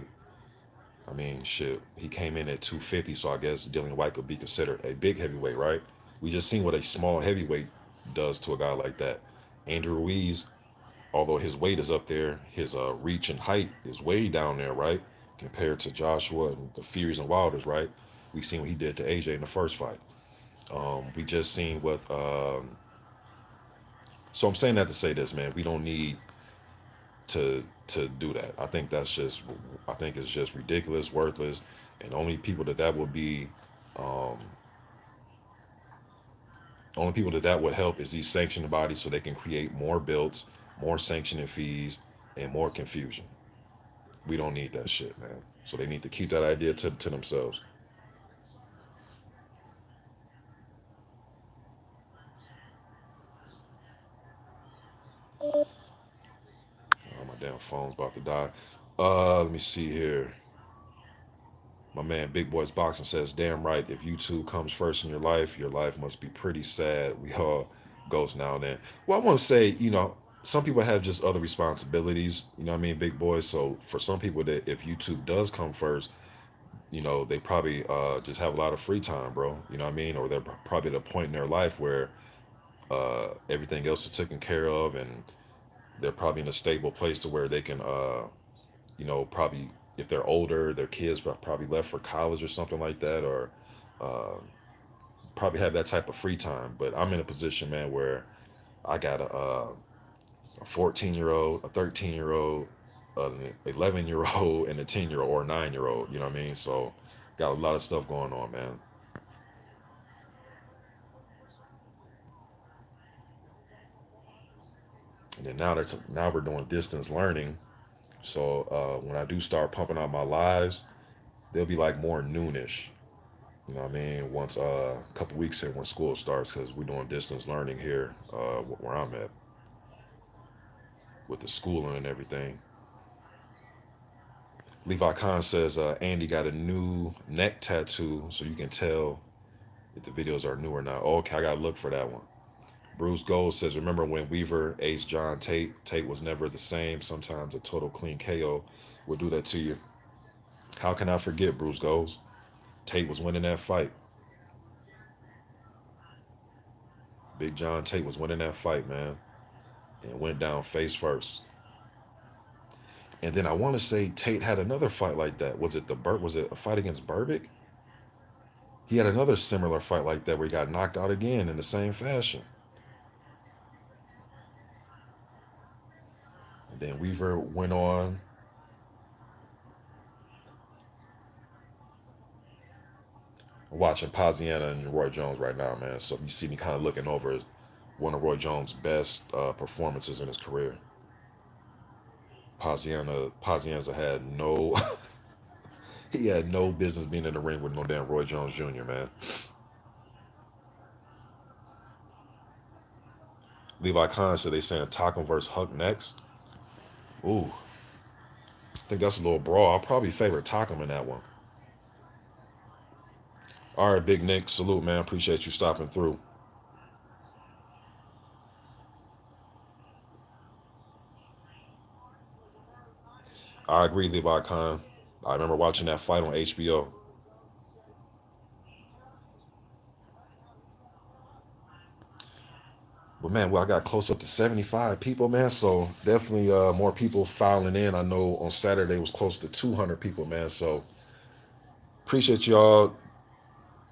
I mean, shit. He came in at 250, so I guess Dillian Whyte could be considered a big heavyweight, right? We just seen what a small heavyweight does to a guy like that. Andrew Ruiz, although his weight is up there, his reach and height is way down there, right? Compared to Joshua and the Furies and Wilders, right? We seen what he did to AJ in the first fight. We just seen what. So I'm saying that to say this, man. We don't need to do that. I think it's just ridiculous, worthless, and only people that would be um, Only people that would help is these sanctioning bodies so they can create more belts, more sanctioning fees, and more confusion. We don't need that shit, man. So they need to keep that idea to themselves. Oh, my damn phone's about to die. Let me see here. My man Big Boys Boxing says, damn right, if YouTube comes first in your life must be pretty sad. We all ghost now and then. Well, I want to say, some people have just other responsibilities, you know what I mean, big boys. So for some people that if YouTube does come first, they probably just have a lot of free time, bro. You know what I mean? Or they're probably at a point in their life where everything else is taken care of and they're probably in a stable place to where they can probably if they're older, their kids probably left for college or something like that, or uh, probably have that type of free time. But I'm in a position, man, where I got a 14-year-old, a 13-year-old, an 11-year-old, and a 10-year-old or 9-year-old. You know what I mean? So got a lot of stuff going on, man. And then now we're doing distance learning. So when I do start pumping out my lives, they'll be like more noonish. You know what I mean? Once a couple weeks here when school starts, because we're doing distance learning here where I'm at with the schooling and everything. Levi Khan says Andy got a new neck tattoo, so you can tell if the videos are new or not. Oh, okay, I gotta look for that one. Bruce Gold says, remember when Weaver aced John Tate? Tate was never the same. Sometimes a total clean KO would do that to you. How can I forget, Bruce Gold? Tate was winning that fight. Big John Tate was winning that fight, man, and went down face first. And then I want to say Tate had another fight like that. Was it a fight against Burbick? He had another similar fight like that where he got knocked out again in the same fashion. And then Weaver went on. I'm watching Poziana and Roy Jones right now, man. So you see me kind of looking over one of Roy Jones' best performances in his career. Poziana had no he had no business being in the ring with no damn Roy Jones Jr., man. Levi Khan said they saying Takum versus Huck next. Ooh, I think that's a little brawl. I'll probably favor Takum in that one. All right, Big Nick, salute, man. Appreciate you stopping through. I agree, Levi Khan. I remember watching that fight on HBO. But man, well, I got close up to 75 people, man. So definitely more people filing in. I know on Saturday was close to 200 people, man. So appreciate y'all.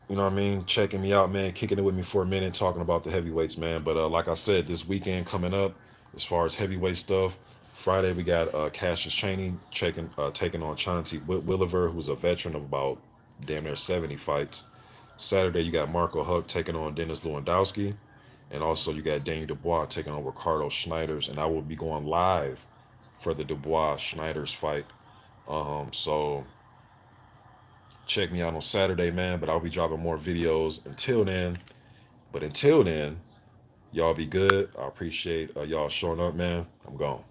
You know what I mean? Checking me out, man. Kicking it with me for a minute, talking about the heavyweights, man. But like I said, this weekend coming up, as far as heavyweight stuff, Friday we got Cassius Chaney taking on Chauncey Williver, who's a veteran of about damn near 70 fights. Saturday you got Marco Huck taking on Dennis Lewandowski. And also you got Daniel Dubois taking on Ricardo Schneiders. And I will be going live for the Dubois Schneiders fight. So check me out on Saturday, man. But I'll be dropping more videos until then. But until then, y'all be good. I appreciate y'all showing up, man. I'm gone.